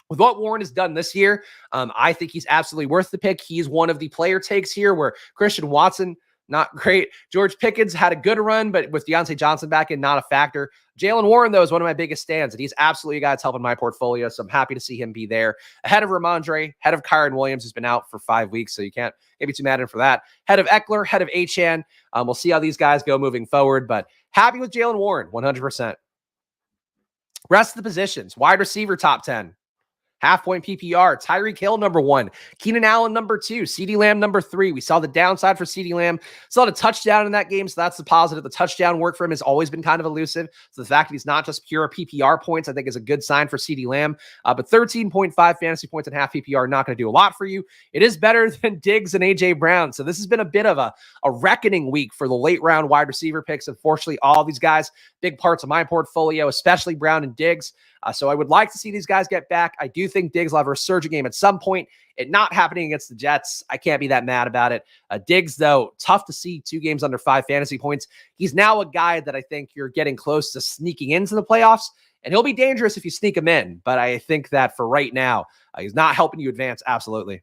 with what Warren has done this year, I think he's absolutely worth the pick. He's one of the player takes here, where Christian Watson, not great. George Pickens had a good run, but with Deontay Johnson back in, not a factor. Jaylen Warren, though, is one of my biggest stands, and he's absolutely a guy that's helping my portfolio, so I'm happy to see him be there. Ahead of Ramondre, ahead of Kyren Williams, who's been out for 5 weeks, so you can't be too mad at him for that. Head of Eckler, head of Achane. We'll see how these guys go moving forward, but happy with Jaylen Warren, 100%. Rest of the positions, wide receiver top 10. Half-point PPR, Tyreek Hill, number 1. Keenan Allen, number 2. CeeDee Lamb, number 3. We saw the downside for CeeDee Lamb. Saw a touchdown in that game, so that's the positive. The touchdown work for him has always been kind of elusive. So the fact that he's not just pure PPR points, I think, is a good sign for CeeDee Lamb. But 13.5 fantasy points and half PPR not going to do a lot for you. It is better than Diggs and A.J. Brown. So this has been a bit of a reckoning week for the late-round wide receiver picks. Unfortunately, all these guys, big parts of my portfolio, especially Brown and Diggs. So I would like to see these guys get back. I do think Diggs will have a resurgent game at some point. It not happening against the Jets, I can't be that mad about it. Diggs, though, tough to see 2 games under 5 fantasy points. He's now a guy that I think you're getting close to sneaking into the playoffs, and he'll be dangerous if you sneak him in. But I think that for right now, he's not helping you advance, absolutely.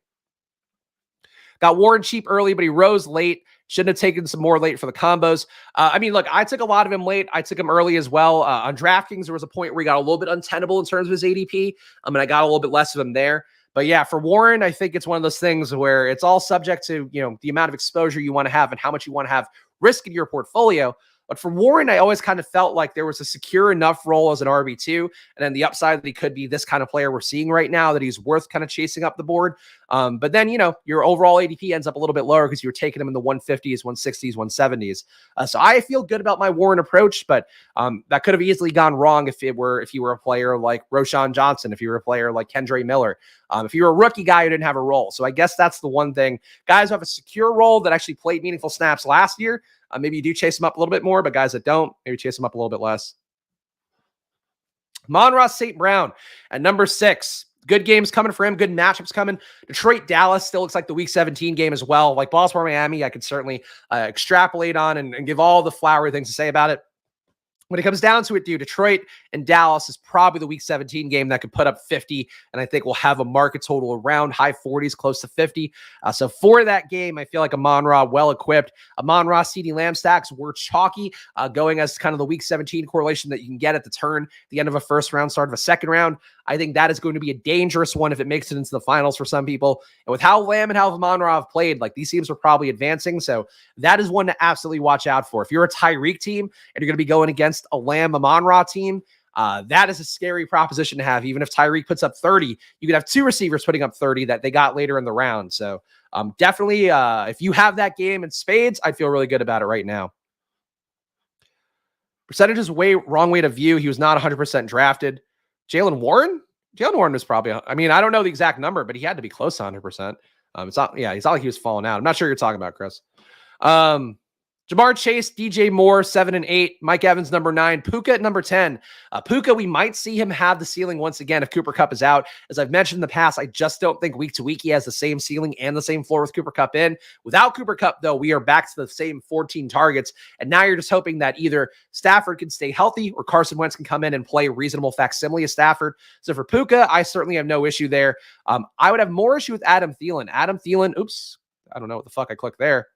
Got Warren cheap early, but he rose late. Shouldn't have taken some more late for the combos. Look, I took a lot of him late. I took him early as well. On DraftKings, there was a point where he got a little bit untenable in terms of his ADP. I got a little bit less of him there. But yeah, for Warren, I think it's one of those things where it's all subject to, the amount of exposure you want to have and how much you want to have risk in your portfolio. But for Warren, I always kind of felt like there was a secure enough role as an RB2, and then the upside that he could be this kind of player we're seeing right now, that he's worth kind of chasing up the board. But then, your overall ADP ends up a little bit lower because you're taking him in the 150s, 160s, 170s. So I feel good about my Warren approach, but that could have easily gone wrong if you were a player like Roshan Johnson, if you were a player like Kendre Miller, if you were a rookie guy who didn't have a role. So I guess that's the one thing. Guys who have a secure role that actually played meaningful snaps last year, maybe you do chase them up a little bit more, but guys that don't, maybe chase them up a little bit less. Monroe St. Brown at number 6. good games coming for him. Good matchups coming. Detroit, Dallas still looks like the Week 17 game as well. Like Baltimore, Miami, I could certainly extrapolate on and give all the flowery things to say about it. When it comes down to it, dude, Detroit and Dallas is probably the Week 17 game that could put up 50, and I think we'll have a market total around high 40s, close to 50. So for that game, I feel like Amon-Ra well-equipped. Amon-Ra, CeeDee Lamb stacks were chalky, going as kind of the Week 17 correlation that you can get at the turn, the end of a first round, start of a second round. I think that is going to be a dangerous one if it makes it into the finals for some people. And with how Lamb and how Amon-Ra have played, like these teams are probably advancing. So that is one to absolutely watch out for. If you're a Tyreek team and you're going to be going against a Lamb Amon-Ra team, that is a scary proposition to have. Even if Tyreek puts up 30, you could have two receivers putting up 30 that they got later in the round. So definitely, if you have that game in spades, I'd feel really good about it right now. Percentage is wrong way to view. He was not 100% drafted. Jaylen Warren? Jaylen Warren was probably, I mean, I don't know the exact number, but he had to be close to 100%. It's not like he was falling out. I'm not sure you're talking about, Chris. Jamar Chase, DJ Moore, 7 and 8. Mike Evans, number 9. Puka at number 10. Puka, we might see him have the ceiling once again if Cooper Kupp is out. As I've mentioned in the past, I just don't think week to week he has the same ceiling and the same floor with Cooper Kupp in. Without Cooper Kupp, though, we are back to the same 14 targets. And now you're just hoping that either Stafford can stay healthy or Carson Wentz can come in and play a reasonable facsimile of Stafford. So for Puka, I certainly have no issue there. I would have more issue with Adam Thielen. Adam Thielen, oops, I don't know what the fuck I clicked there.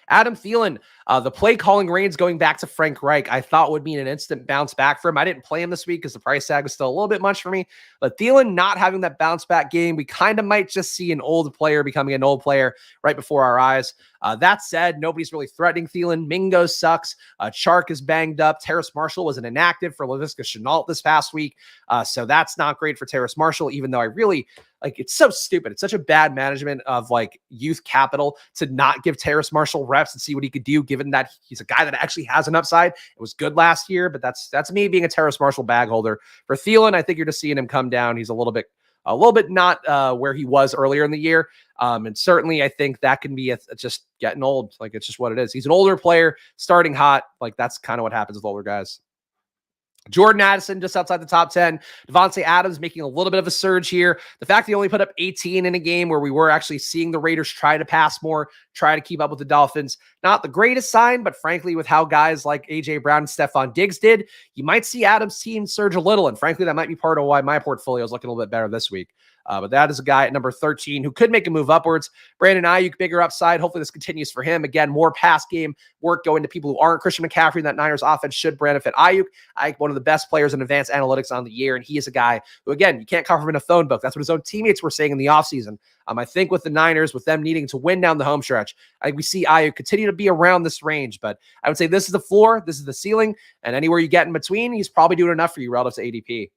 Adam Thielen, the play calling reigns going back to Frank Reich, I thought would mean an instant bounce back for him. I didn't play him this week because the price tag was still a little bit much for me. But Thielen not having that bounce back game, we kind of might just see an old player becoming an old player right before our eyes. That said, nobody's really threatening Thielen. Mingo sucks. Chark is banged up. Terrace Marshall was an inactive for Laviska Shenault this past week. So that's not great for Terrace Marshall, even though I really... Like, it's so stupid. It's such a bad management of like youth capital to not give Terrace Marshall reps and see what he could do, given that he's a guy that actually has an upside. It was good last year, but that's me being a Terrace Marshall bag holder. For Thielen, I think you're just seeing him come down. He's a little bit not where he was earlier in the year. And certainly I think that can be just getting old. Like, it's just what it is. He's an older player starting hot. Like, that's kind of what happens with older guys. Jordan Addison just outside the top 10. Devontae Adams making a little bit of a surge here. The fact that he only put up 18 in a game where we were actually seeing the Raiders try to pass more, try to keep up with the Dolphins, not the greatest sign, but frankly, with how guys like A.J. Brown and Stephon Diggs did, you might see Adams' team surge a little, and frankly, that might be part of why my portfolio is looking a little bit better this week. But that is a guy at number 13 who could make a move upwards. Brandon Ayuk, bigger upside. Hopefully this continues for him. Again, more pass game work going to people who aren't Christian McCaffrey. That Niners offense should benefit Ayuk. Ayuk, one of the best players in advanced analytics on the year, and he is a guy who, again, you can't cover him in a phone book. That's what his own teammates were saying in the offseason. I think with the Niners, with them needing to win down the home stretch, I think we see Ayuk continue to be around this range. But I would say this is the floor, this is the ceiling, and anywhere you get in between, he's probably doing enough for you relative to ADP.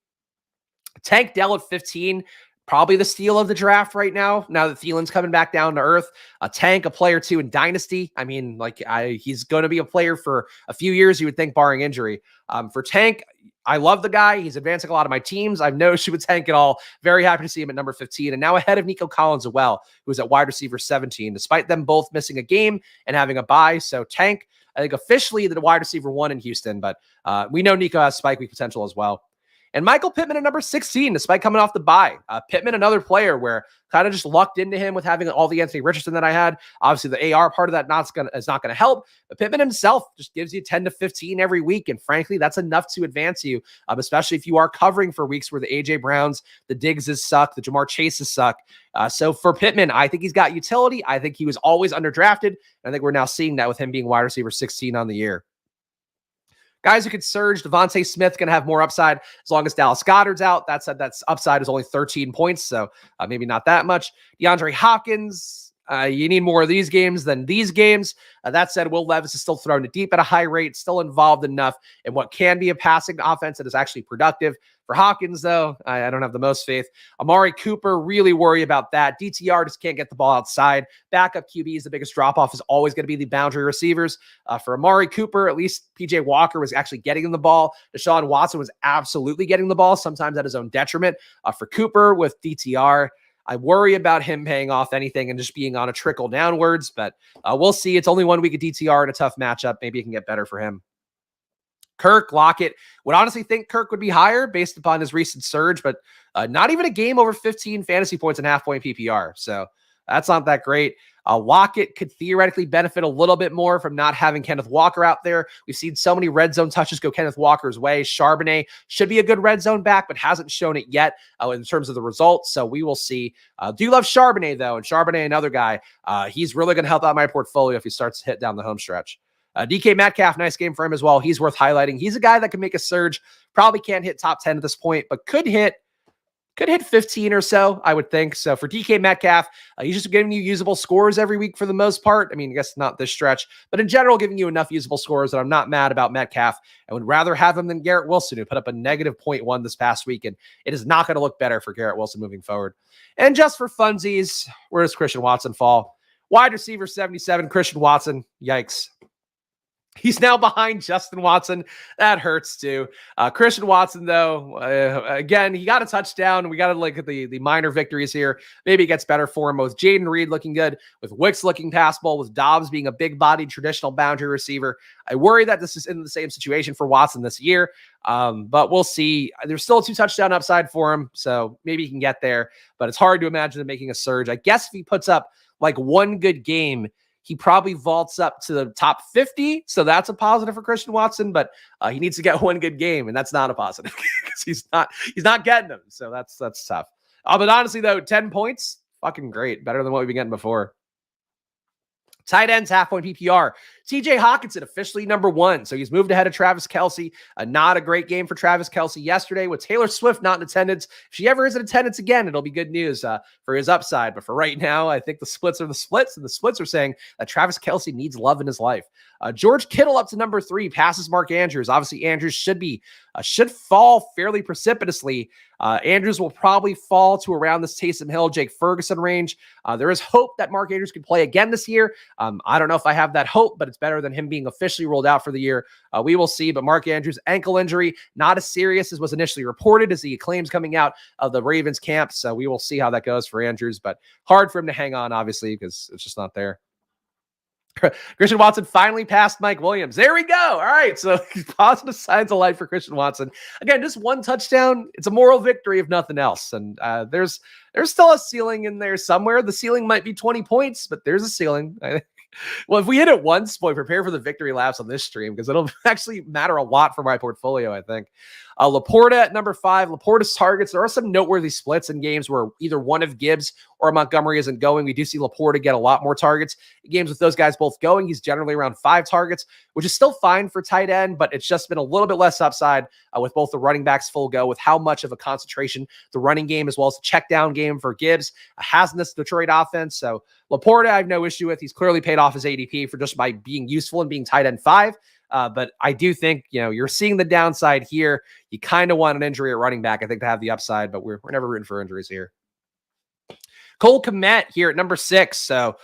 Tank Dell at 15. Probably the steal of the draft right now that Thielen's coming back down to earth. A Tank, a player too in Dynasty. I mean, like, he's going to be a player for a few years, you would think, barring injury. For Tank, I love the guy. He's advancing a lot of my teams. I have no issue with Tank at all. Very happy to see him at number 15. And now ahead of Nico Collins as well, who's at wide receiver 17, despite them both missing a game and having a bye. So Tank, I think officially the wide receiver 1 in Houston, but we know Nico has spike week potential as well. And Michael Pittman at number 16, despite coming off the bye. Pittman, another player where kind of just lucked into him with having all the Anthony Richardson that I had. Obviously, the AR part of that is not going to help. But Pittman himself just gives you 10 to 15 every week. And frankly, that's enough to advance you, especially if you are covering for weeks where the A.J. Browns, the Diggses suck, the Jamar Chases suck. So for Pittman, I think he's got utility. I think he was always underdrafted. And I think we're now seeing that with him being wide receiver 16 on the year. Guys who could surge, Devontae Smith going to have more upside as long as Dallas Goedert's out. That said, that's upside is only 13 points, so maybe not that much. DeAndre Hopkins, you need more of these games than these games. That said, Will Levis is still thrown it deep at a high rate, still involved enough in what can be a passing offense that is actually productive. For Hopkins, though, I don't have the most faith. Amari Cooper, really worry about that. DTR just can't get the ball outside. Backup QBs, the biggest drop-off is always going to be the boundary receivers. For Amari Cooper, at least PJ Walker was actually getting him the ball. Deshaun Watson was absolutely getting the ball, sometimes at his own detriment. For Cooper with DTR, I worry about him paying off anything and just being on a trickle downwards, but we'll see. It's only 1 week of DTR in a tough matchup. Maybe it can get better for him. Kirk, Lockett. Would honestly think Kirk would be higher based upon his recent surge, but not even a game over 15 fantasy points and half-point PPR. So that's not that great. Lockett could theoretically benefit a little bit more from not having Kenneth Walker out there. We've seen so many red zone touches go Kenneth Walker's way. Charbonnet should be a good red zone back, but hasn't shown it yet in terms of the results. So we will see. Do love Charbonnet, though, and Charbonnet, another guy. He's really going to help out my portfolio if he starts to hit down the home stretch. DK Metcalf, nice game for him as well. He's worth highlighting. He's a guy that can make a surge. Probably can't hit top 10 at this point, but could hit 15 or so, I would think. So for DK Metcalf, he's just giving you usable scores every week for the most part. I mean, I guess not this stretch, but in general, giving you enough usable scores that I'm not mad about Metcalf. I would rather have him than Garrett Wilson, who put up a negative 0.1 this past week, and it is not going to look better for Garrett Wilson moving forward. And just for funsies, where does Christian Watson fall? Wide receiver 77, Christian Watson. Yikes. He's now behind Justin Watson. That hurts too. Christian Watson, though, again, he got a touchdown. We got to look at the minor victories here. Maybe it gets better for him with Jaden Reed looking good, with Wicks looking passable, with Dobbs being a big-bodied traditional boundary receiver. I worry that this is in the same situation for Watson this year, but we'll see. There's still a 2-touchdown upside for him, so maybe he can get there, but it's hard to imagine him making a surge. I guess if he puts up like one good game, he probably vaults up to the top 50. So that's a positive for Christian Watson, but he needs to get one good game, and that's not a positive because he's not getting them. So that's tough. But honestly, though, 10 points, fucking great. Better than what we've been getting before. Tight ends, half-point PPR. TJ Hawkinson officially number 1. So he's moved ahead of Travis Kelce. Not a great game for Travis Kelce yesterday with Taylor Swift not in attendance. If she ever is in attendance again, it'll be good news for his upside. But for right now, I think the splits are the splits, and the splits are saying that Travis Kelce needs love in his life. George Kittle up to number 3, passes Mark Andrews. Obviously, Andrews should fall fairly precipitously. Andrews will probably fall to around this Taysom Hill, Jake Ferguson range. There is hope that Mark Andrews can play again this year. I don't know if I have that hope, but it's better than him being officially ruled out for the year. We will see. But Mark Andrews' ankle injury, not as serious as was initially reported as the claims coming out of the Ravens camp. So we will see how that goes for Andrews, but hard for him to hang on, obviously, because it's just not there. Christian Watson finally passed Mike Williams. There we go. All right. So positive signs of life for Christian Watson. Again, just one touchdown. It's a moral victory if nothing else. And there's still a ceiling in there somewhere. The ceiling might be 20 points, but there's a ceiling. Well, if we hit it once, boy, prepare for the victory laps on this stream because it'll actually matter a lot for my portfolio, I think. Laporta at number 5. Laporta's targets. There are some noteworthy splits in games where either one of Gibbs or Montgomery isn't going. We do see Laporta get a lot more targets. In games with those guys both going, he's generally around 5 targets, which is still fine for tight end, but it's just been a little bit less upside with both the running backs full go, with how much of a concentration the running game as well as the check down game for Gibbs has in this Detroit offense. So Laporta, I have no issue with. He's clearly paid off his ADP for just by being useful and being tight end 5. But I do think, you're seeing the downside here. You kind of want an injury at running back, I think, to have the upside, but we're never rooting for injuries here. Cole Kmet here at number 6. So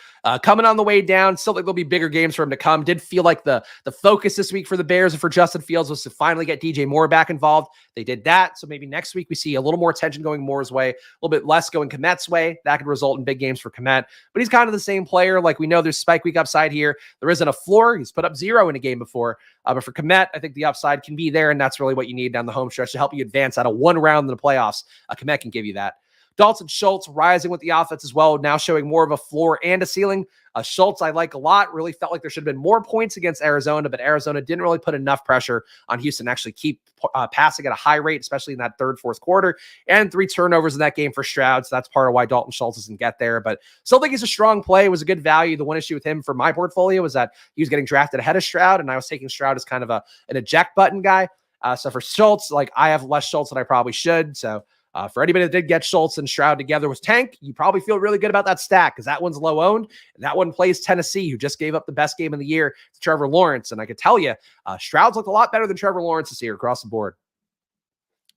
coming on the way down, still think there'll be bigger games for him to come. Did feel like the focus this week for the Bears and for Justin Fields was to finally get DJ Moore back involved. They did that. So maybe next week we see a little more attention going Moore's way, a little bit less going Kmet's way. That could result in big games for Kmet. But he's kind of the same player. Like we know there's spike week upside here. There isn't a floor. He's put up 0 in a game before. But for Kmet, I think the upside can be there, and that's really what you need down the home stretch to help you advance out of one round in the playoffs. Kmet can give you that. Dalton Schultz rising with the offense as well, now showing more of a floor and a ceiling. Schultz, I like a lot. Really felt like there should have been more points against Arizona, but Arizona didn't really put enough pressure on Houston to actually keep passing at a high rate, especially in that third, fourth quarter, and 3 turnovers in that game for Stroud. So that's part of why Dalton Schultz doesn't get there, but still think he's a strong play. It was a good value. The one issue with him for my portfolio was that he was getting drafted ahead of Stroud, and I was taking Stroud as kind of an eject button guy. So for Schultz, I have less Schultz than I probably should. So for anybody that did get Schultz and Stroud together with Tank, you probably feel really good about that stack because that one's low owned, and that one plays Tennessee, who just gave up the best game of the year to Trevor Lawrence. And I could tell you, Stroud's looked a lot better than Trevor Lawrence this year across the board.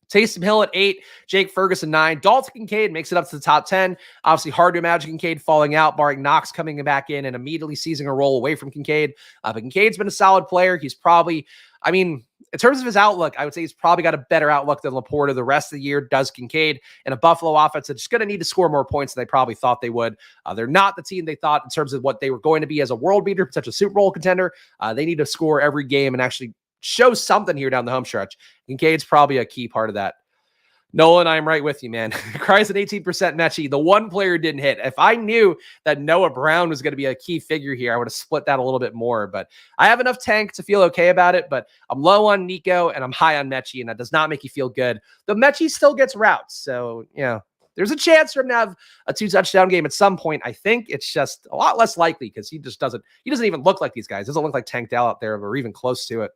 Taysom Hill at 8, Jake Ferguson 9. Dalton Kincaid makes it up to the top 10. Obviously hard to imagine Kincaid falling out, barring Knox coming back in and immediately seizing a role away from Kincaid. But Kincaid's been a solid player. He's probably, in terms of his outlook, I would say he's probably got a better outlook than Laporta the rest of the year does Kincaid. And a Buffalo offense that's going to need to score more points than they probably thought they would. They're not the team they thought in terms of what they were going to be as a world beater, such a Super Bowl contender. They need to score every game and actually show something here down the home stretch. Kincaid's probably a key part of that. Nolan, I'm right with you, man. Cries at 18% Mechie. The one player didn't hit. If I knew that Noah Brown was going to be a key figure here, I would have split that a little bit more. But I have enough tank to feel okay about it. But I'm low on Nico and I'm high on Mechie, and that does not make you feel good. The Mechie still gets routes. So, there's a chance for him to have a 2-touchdown game at some point. I think it's just a lot less likely because he doesn't even look like these guys. Doesn't look like Tank Dell out there or even close to it.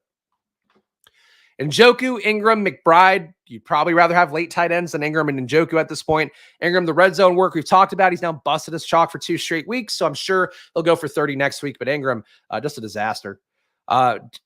Njoku, Ingram, McBride, you'd probably rather have late tight ends than Ingram and Njoku at this point. Ingram, the red zone work we've talked about, he's now busted his chalk for 2 straight weeks, so I'm sure he'll go for 30 next week, but Ingram, just a disaster.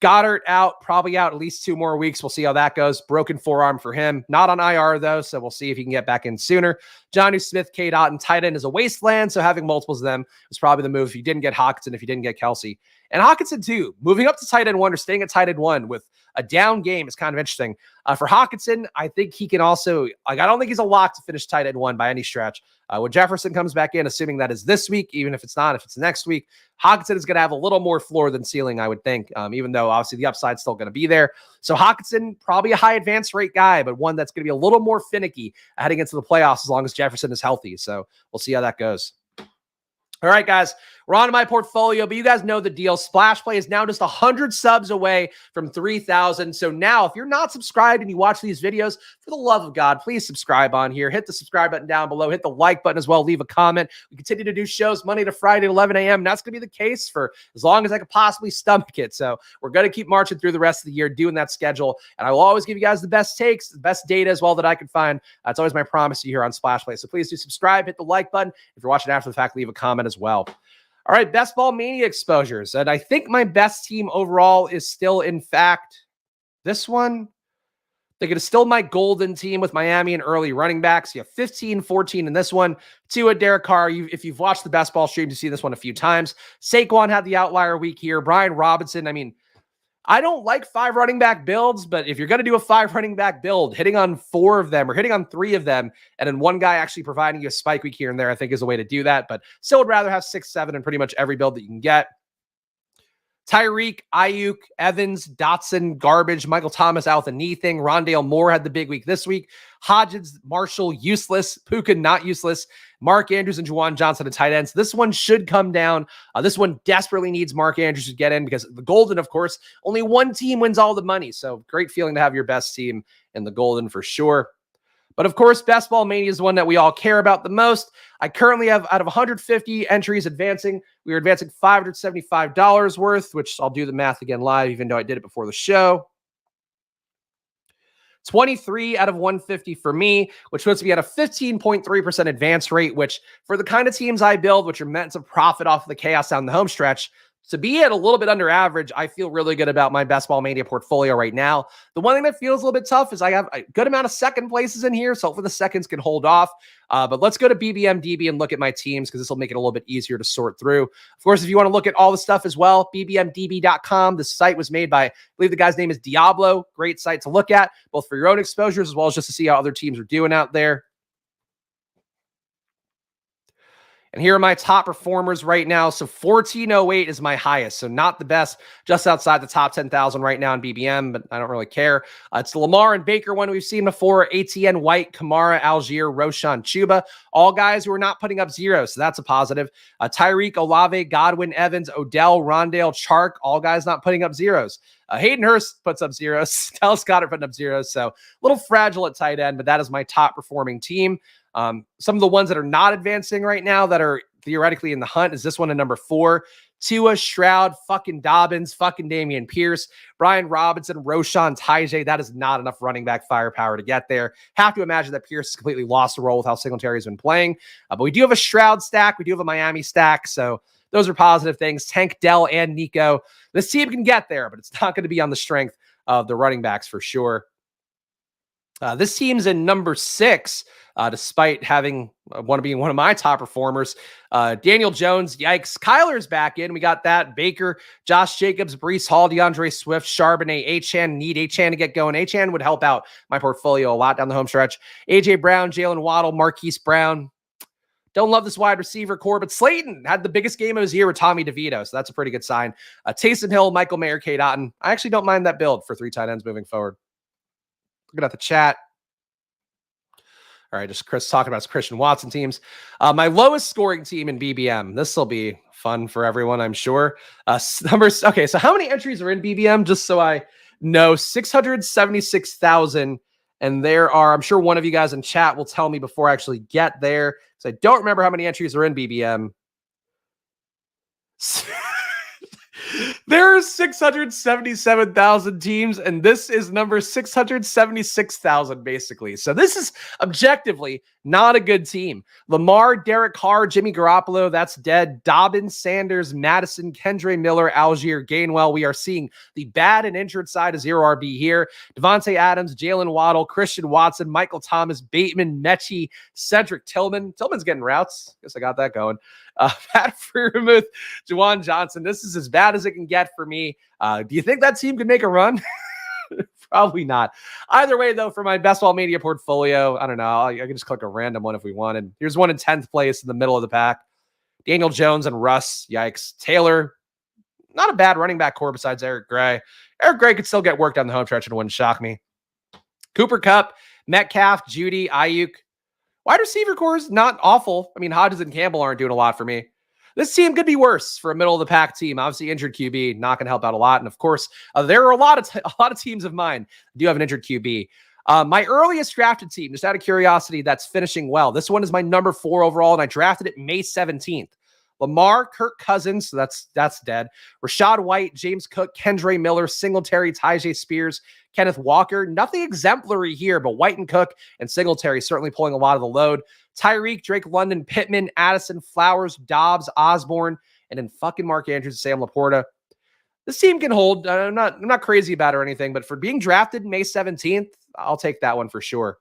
Goddard out, probably out at least 2 more weeks. We'll see how that goes. Broken forearm for him. Not on IR, though, so we'll see if he can get back in sooner. Jonnu Smith, K. Dot, tight end is a wasteland, so having multiples of them is probably the move if you didn't get Hockenson, if you didn't get Kelsey. And Hockenson, too, moving up to tight end 1 or staying at tight end 1 with a down game is kind of interesting. For Hockenson, I think he can also, I don't think he's a lock to finish tight end 1 by any stretch. When Jefferson comes back in, assuming that is this week, even if it's not, if it's next week, Hockenson is going to have a little more floor than ceiling, I would think, even though obviously the upside's still going to be there. So Hockenson, probably a high advance rate guy, but one that's going to be a little more finicky heading into the playoffs as long as Jefferson is healthy. So we'll see how that goes. All right, guys, we're on to my portfolio, but you guys know the deal. Splash Play is now just 100 subs away from 3,000. So now if you're not subscribed and you watch these videos, for the love of God, please subscribe on here. Hit the subscribe button down below. Hit the like button as well. Leave a comment. We continue to do shows Monday to Friday at 11 a.m. And that's going to be the case for as long as I could possibly stomach it. So we're going to keep marching through the rest of the year doing that schedule. And I will always give you guys the best takes, the best data as well that I can find. That's always my promise to you here on Splash Play. So please do subscribe. Hit the like button. If you're watching after the fact, leave a comment as well. All right, best ball mania exposures. And I think my best team overall is still, in fact, this one. I think it is still my golden team with Miami and early running backs. You have 15, 14 in this one. 2 at Derek Carr. If you've watched the best ball stream, you've seen this one a few times. Saquon had the outlier week here. Brian Robinson, I don't like 5 running back builds, but if you're going to do a 5 running back build, hitting on 4 of them or hitting on 3 of them, and then one guy actually providing you a spike week here and there, I think is a way to do that. But still would rather have 6, 7 in pretty much every build that you can get. Tyreek, Ayuk, Evans, Dotson, garbage. Michael Thomas out with a knee thing. Rondale Moore had the big week this week. Hodgins, Marshall, useless. Puka, not useless. Mark Andrews and Juwan Johnson at tight ends. This one should come down. This one desperately needs Mark Andrews to get in because the Golden, of course, only one team wins all the money. So great feeling to have your best team in the Golden for sure. But of course, Best Ball Mania is the one that we all care about the most. I currently have, out of 150 entries advancing, we are advancing $575 worth, which I'll do the math again live, even though I did it before the show. 23 out of 150 for me, which puts me at a 15.3% advance rate, which for the kind of teams I build, which are meant to profit off of the chaos down the home stretch, to be at a little bit under average, I feel really good about my Best Ball Mania portfolio right now. The one thing that feels a little bit tough is I have a good amount of second places in here, so hopefully the seconds can hold off. But let's go to BBMDB and look at my teams because this will make it a little bit easier to sort through. Of course, if you want to look at all the stuff as well, bbmdb.com. The site was made by, I believe the guy's name is Diablo. Great site to look at, both for your own exposures as well as just to see how other teams are doing out there. And here are my top performers right now. So 1408 is my highest. So not the best, just outside the top 10,000 right now in BBM, but I don't really care. It's the Lamar and Baker one we've seen before. ATN, White, Kamara, Algier, Roshan, Chuba. All guys who are not putting up zeros. So that's a positive. Tyreek, Olave, Godwin, Evans, Odell, Rondale, Chark. All guys not putting up zeros. Hayden Hurst puts up zeros. Dallas Goedert putting up zeros. So a little fragile at tight end, but that is my top performing team. Some of the ones that are not advancing right now that are theoretically in the hunt is this one at number 4. Tua, Stroud, fucking Dobbins, fucking Dameon Pierce, Brian Robinson, Roshan, Tyjae. That is not enough running back firepower to get there. Have to imagine that Pierce has completely lost the role with how Singletary has been playing. But we do have a Stroud stack. We do have a Miami stack. So those are positive things. Tank, Dell, and Nico. This team can get there, but it's not going to be on the strength of the running backs for sure. This team's in number 6, despite having being one of my top performers. Daniel Jones, yikes. Kyler's back in. We got that. Baker, Josh Jacobs, Breece Hall, DeAndre Swift, Charbonnet, Achane. Need Achane to get going. Achane would help out my portfolio a lot down the home stretch. AJ Brown, Jaylen Waddle, Marquise Brown. Don't love this wide receiver core, but Slayton had the biggest game of his year with Tommy DeVito, so that's a pretty good sign. Taysom Hill, Michael Mayer, Kate Otten. I actually don't mind that build for 3 tight ends moving forward. Looking at the chat. All right, just Chris talking about his Christian Watson teams. My lowest scoring team in BBM. This will be fun for everyone, I'm sure. Numbers. Okay, so how many entries are in BBM? Just so I know, 676,000. And there are, I'm sure one of you guys in chat will tell me before I actually get there, because I don't remember how many entries are in BBM. There are 677,000 teams, and this is number 676,000, basically. So this is objectively not a good team. Lamar, Derek Carr, Jimmy Garoppolo, that's dead. Dobbins, Sanders, Madison, Kendre Miller, Algier, Gainwell. We are seeing the bad and injured side of 0RB here. Devontae Adams, Jaylen Waddle, Christian Watson, Michael Thomas, Bateman, Mechie, Cedric Tillman. Tillman's getting routes. Guess I got that going. Pat Freiermuth, Juwan Johnson. This is as bad as it can get for me. Do you think that team could make a run? Probably not. Either way, though, for my best ball media portfolio, I don't know. I can just click a random one if we wanted. Here's one in 10th place in the middle of the pack. Daniel Jones and Russ. Yikes. Taylor, not a bad running back core besides Eric Gray. Eric Gray could still get work down the home stretch and it wouldn't shock me. Cooper Kupp, Metcalf, Judy, Ayuk. Wide receiver core is not awful. I mean, Hodges and Campbell aren't doing a lot for me. This team could be worse for a middle of the pack team. Obviously, injured QB not going to help out a lot. And of course, there are a lot of teams of mine that do have an injured QB. My earliest drafted team, just out of curiosity, that's finishing well. This one is my number 4 overall, and I drafted it May 17th. Lamar, Kirk Cousins, so that's dead. Rashad White, James Cook, Kendre Miller, Singletary, Tyjae Spears, Kenneth Walker. Nothing exemplary here, but White and Cook and Singletary certainly pulling a lot of the load. Tyreek, Drake London, Pittman, Addison, Flowers, Dobbs, Osborne, and then fucking Mark Andrews and Sam Laporta. This team can hold. I'm not crazy about it or anything, but for being drafted May 17th, I'll take that one for sure.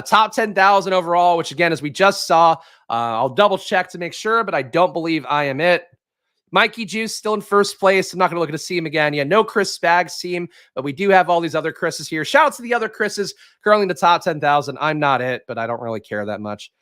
Top 10,000 overall, which again, as we just saw, I'll double check to make sure, but I don't believe I am it. Mikey Juice still in first place. I'm not going to look at to see him again. Yeah, no Chris Spags team, but we do have all these other Chris's here. Shout out to the other Chris's currently in the top 10,000. I'm not it, but I don't really care that much.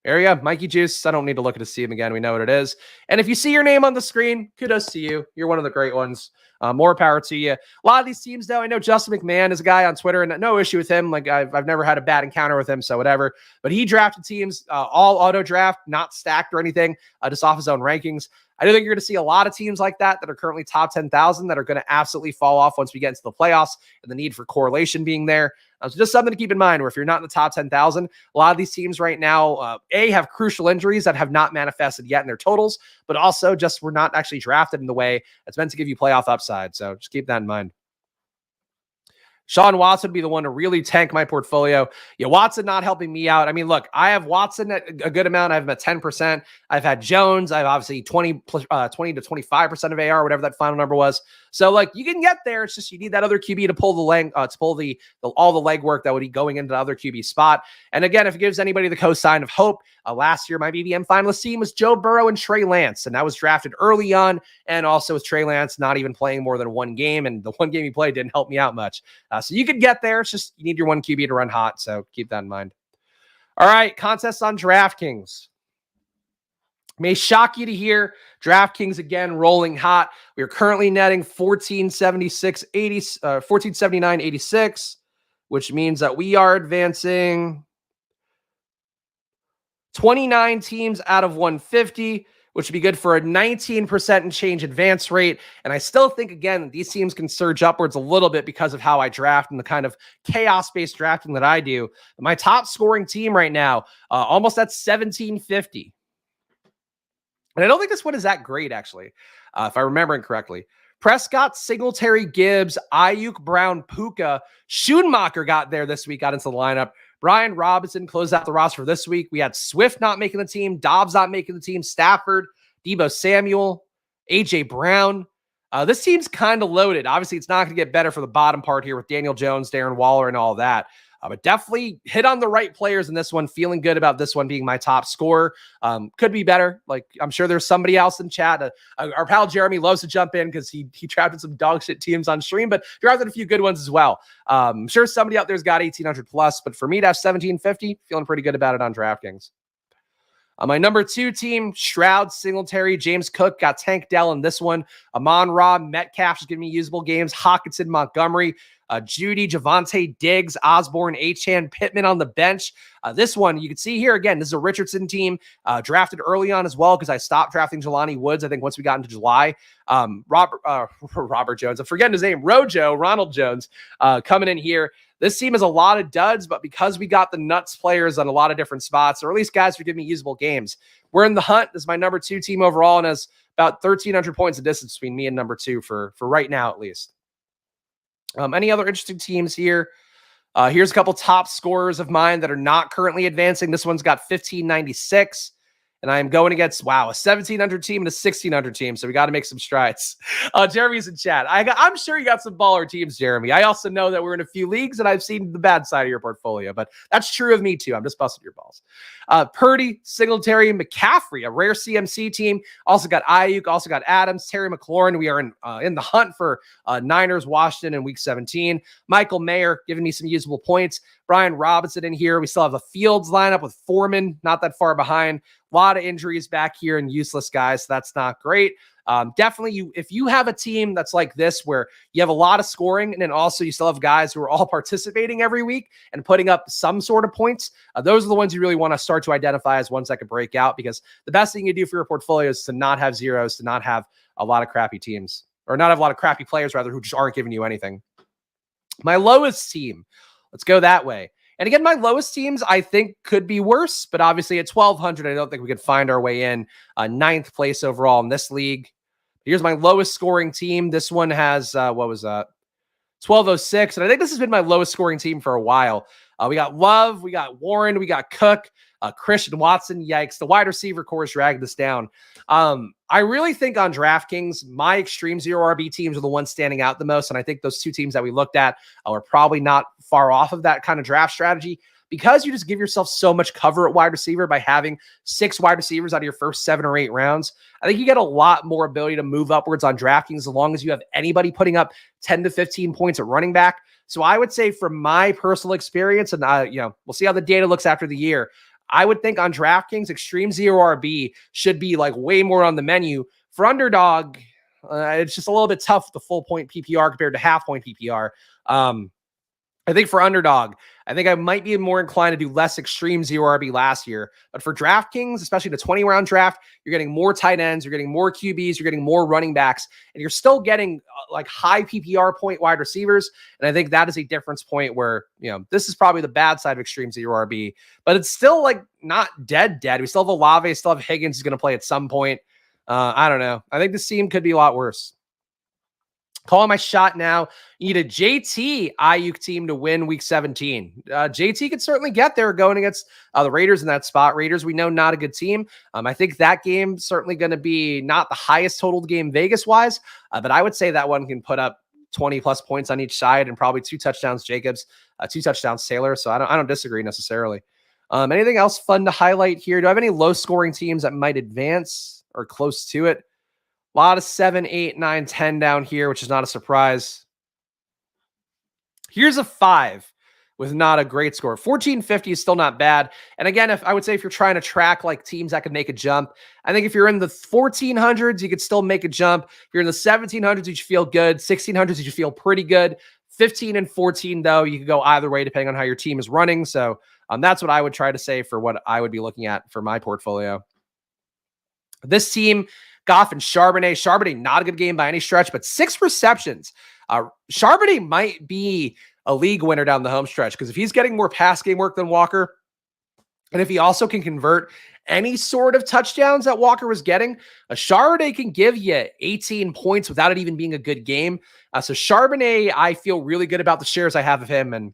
Area, Mikey Juice. I don't need to look at to see him again. We know what it is. And if you see your name on the screen, kudos to you. You're one of the great ones. More power to you. A lot of these teams, though, I know Justin McMahon is a guy on Twitter, and no issue with him. Like I've never had a bad encounter with him, so whatever. But he drafted teams all auto draft, not stacked or anything, just off his own rankings. I do think you're going to see a lot of teams like that are currently top 10,000 that are going to absolutely fall off once we get into the playoffs and the need for correlation being there. So just something to keep in mind where if you're not in the top 10,000, a lot of these teams right now, have crucial injuries that have not manifested yet in their totals, but also just were not actually drafted in the way that's meant to give you playoff upside. So just keep that in mind. Sean Watson would be the one to really tank my portfolio. Yeah, Watson not helping me out. I mean, look, I have Watson at a good amount. I have him at 10%. I've had Jones. I have obviously 20 to 25% of AR, whatever that final number was. So, like, you can get there. It's just you need that other QB to pull all the legwork that would be going into the other QB spot. And again, if it gives anybody the cosign of hope, last year my BBM finalist team was Joe Burrow and Trey Lance, and that was drafted early on. And also with Trey Lance not even playing more than one game, and the one game he played didn't help me out much. So you could get there. It's just you need your one QB to run hot. So keep that in mind. All right, contests on DraftKings. May shock you to hear DraftKings again rolling hot. We are currently netting 1479.86, which means that we are advancing 29 teams out of 150, which would be good for a 19% and change advance rate. And I still think, again, these teams can surge upwards a little bit because of how I draft and the kind of chaos-based drafting that I do. My top scoring team right now, almost at 1750. And I don't think this one is that great, actually, if I'm remembering correctly. Prescott, Singletary, Gibbs, Ayuk, Brown, Puka. Schoonmaker got there this week, got into the lineup. Brian Robinson closed out the roster for this week. We had Swift not making the team, Dobbs not making the team, Stafford, Deebo Samuel, A.J. Brown. This team's kind of loaded. Obviously, it's not going to get better for the bottom part here with Daniel Jones, Darren Waller, and all that. But definitely hit on the right players in this one. Feeling good about this one being my top scorer. Could be better. Like, I'm sure there's somebody else in chat. Our pal Jeremy loves to jump in because he drafted some dog shit teams on stream, but drafted a few good ones as well. I'm sure somebody out there's got 1,800 plus, but for me to have 1,750, feeling pretty good about it on DraftKings. My number 2 team, Stroud, Singletary, James Cook, got Tank Dell in this one. Amon-Ra, Metcalf is giving me usable games. Hawkinson, Montgomery, Judy, Javonte, Diggs, Osborne, Achane, Pittman on the bench. This one, you can see here again, this is a Richardson team drafted early on as well because I stopped drafting Jelani Woods, I think, once we got into July. Robert Jones, I'm forgetting his name, Ronald Jones coming in here. This team has a lot of duds, but because we got the nuts players on a lot of different spots, or at least guys who give me usable games, we're in the hunt. This is my number 2 team overall and has about 1,300 points of distance between me and number 2 for right now, at least. Any other interesting teams here? Here's a couple top scorers of mine that are not currently advancing. This one's got 1,596. And I'm going against, a 1,700 team and a 1,600 team. So we got to make some strides. Jeremy's in chat. I'm sure you got some baller teams, Jeremy. I also know that we're in a few leagues and I've seen the bad side of your portfolio, but that's true of me too. I'm just busting your balls. Purdy, Singletary, McCaffrey, a rare CMC team. Also got Ayuk, also got Adams, Terry McLaurin. We are in the hunt for Niners, Washington in week 17. Michael Mayer giving me some usable points. Brian Robinson in here. We still have a Fields lineup with Foreman, not that far behind. A lot of injuries back here and useless guys. So that's not great. Definitely, if you have a team that's like this, where you have a lot of scoring and then also you still have guys who are all participating every week and putting up some sort of points, those are the ones you really want to start to identify as ones that could break out, because the best thing you do for your portfolio is to not have zeros, to not have a lot of crappy teams, or not have a lot of crappy players, rather, who just aren't giving you anything. My lowest team, let's go that way. And again, my lowest teams, I think, could be worse, but obviously at 1,200, I don't think we could find our way in. 9th place overall in this league. Here's my lowest scoring team. This one has, 1,206, and I think this has been my lowest scoring team for a while. We got Love, we got Warren, we got Cook, Christian Watson. Yikes. The wide receiver core dragged this down. I really think on DraftKings, my extreme zero RB teams are the ones standing out the most. And I think those 2 teams that we looked at are probably not far off of that kind of draft strategy, because you just give yourself so much cover at wide receiver by having 6 wide receivers out of your first 7 or 8 rounds. I think you get a lot more ability to move upwards on DraftKings as long as you have anybody putting up 10 to 15 points at running back. So I would say, from my personal experience, and we'll see how the data looks after the year, I would think on DraftKings, extreme zero RB should be like way more on the menu. For Underdog, it's just a little bit tough with the full point PPR compared to half point PPR. I think for Underdog, I think I might be more inclined to do less extreme zero RB last year. But for DraftKings, especially the 20-round draft, you're getting more tight ends, you're getting more QBs, you're getting more running backs, and you're still getting like high PPR point wide receivers. And I think that is a difference point where, this is probably the bad side of extreme zero RB, but it's still like not dead. We still have Olave, still have Higgins who's going to play at some point. I don't know. I think this team could be a lot worse. Calling my shot now. You need a JT Ayuk team to win week 17. JT could certainly get there going against the Raiders in that spot. Raiders, we know, not a good team. I think that game certainly going to be not the highest totaled game Vegas-wise, but I would say that one can put up 20-plus points on each side and probably 2 touchdowns Jacobs, 2 touchdowns Taylor. So I don't disagree necessarily. Anything else fun to highlight here? Do I have any low-scoring teams that might advance or close to it? A lot of 7, 8, 9, 10 down here, which is not a surprise. Here's a 5 with not a great score. 1,450 is still not bad. And again, if you're trying to track like teams that could make a jump, I think if you're in the 1,400s, you could still make a jump. If you're in the 1,700s, you should feel good. 1,600s, you should feel pretty good. 15 and 14, though, you could go either way depending on how your team is running. So that's what I would try to say for what I would be looking at for my portfolio. This team, Goff and Charbonnet. Charbonnet, not a good game by any stretch, but 6 receptions. Charbonnet might be a league winner down the home stretch, because if he's getting more pass game work than Walker, and if he also can convert any sort of touchdowns that Walker was getting, Charbonnet can give you 18 points without it even being a good game. So Charbonnet, I feel really good about the shares I have of him, and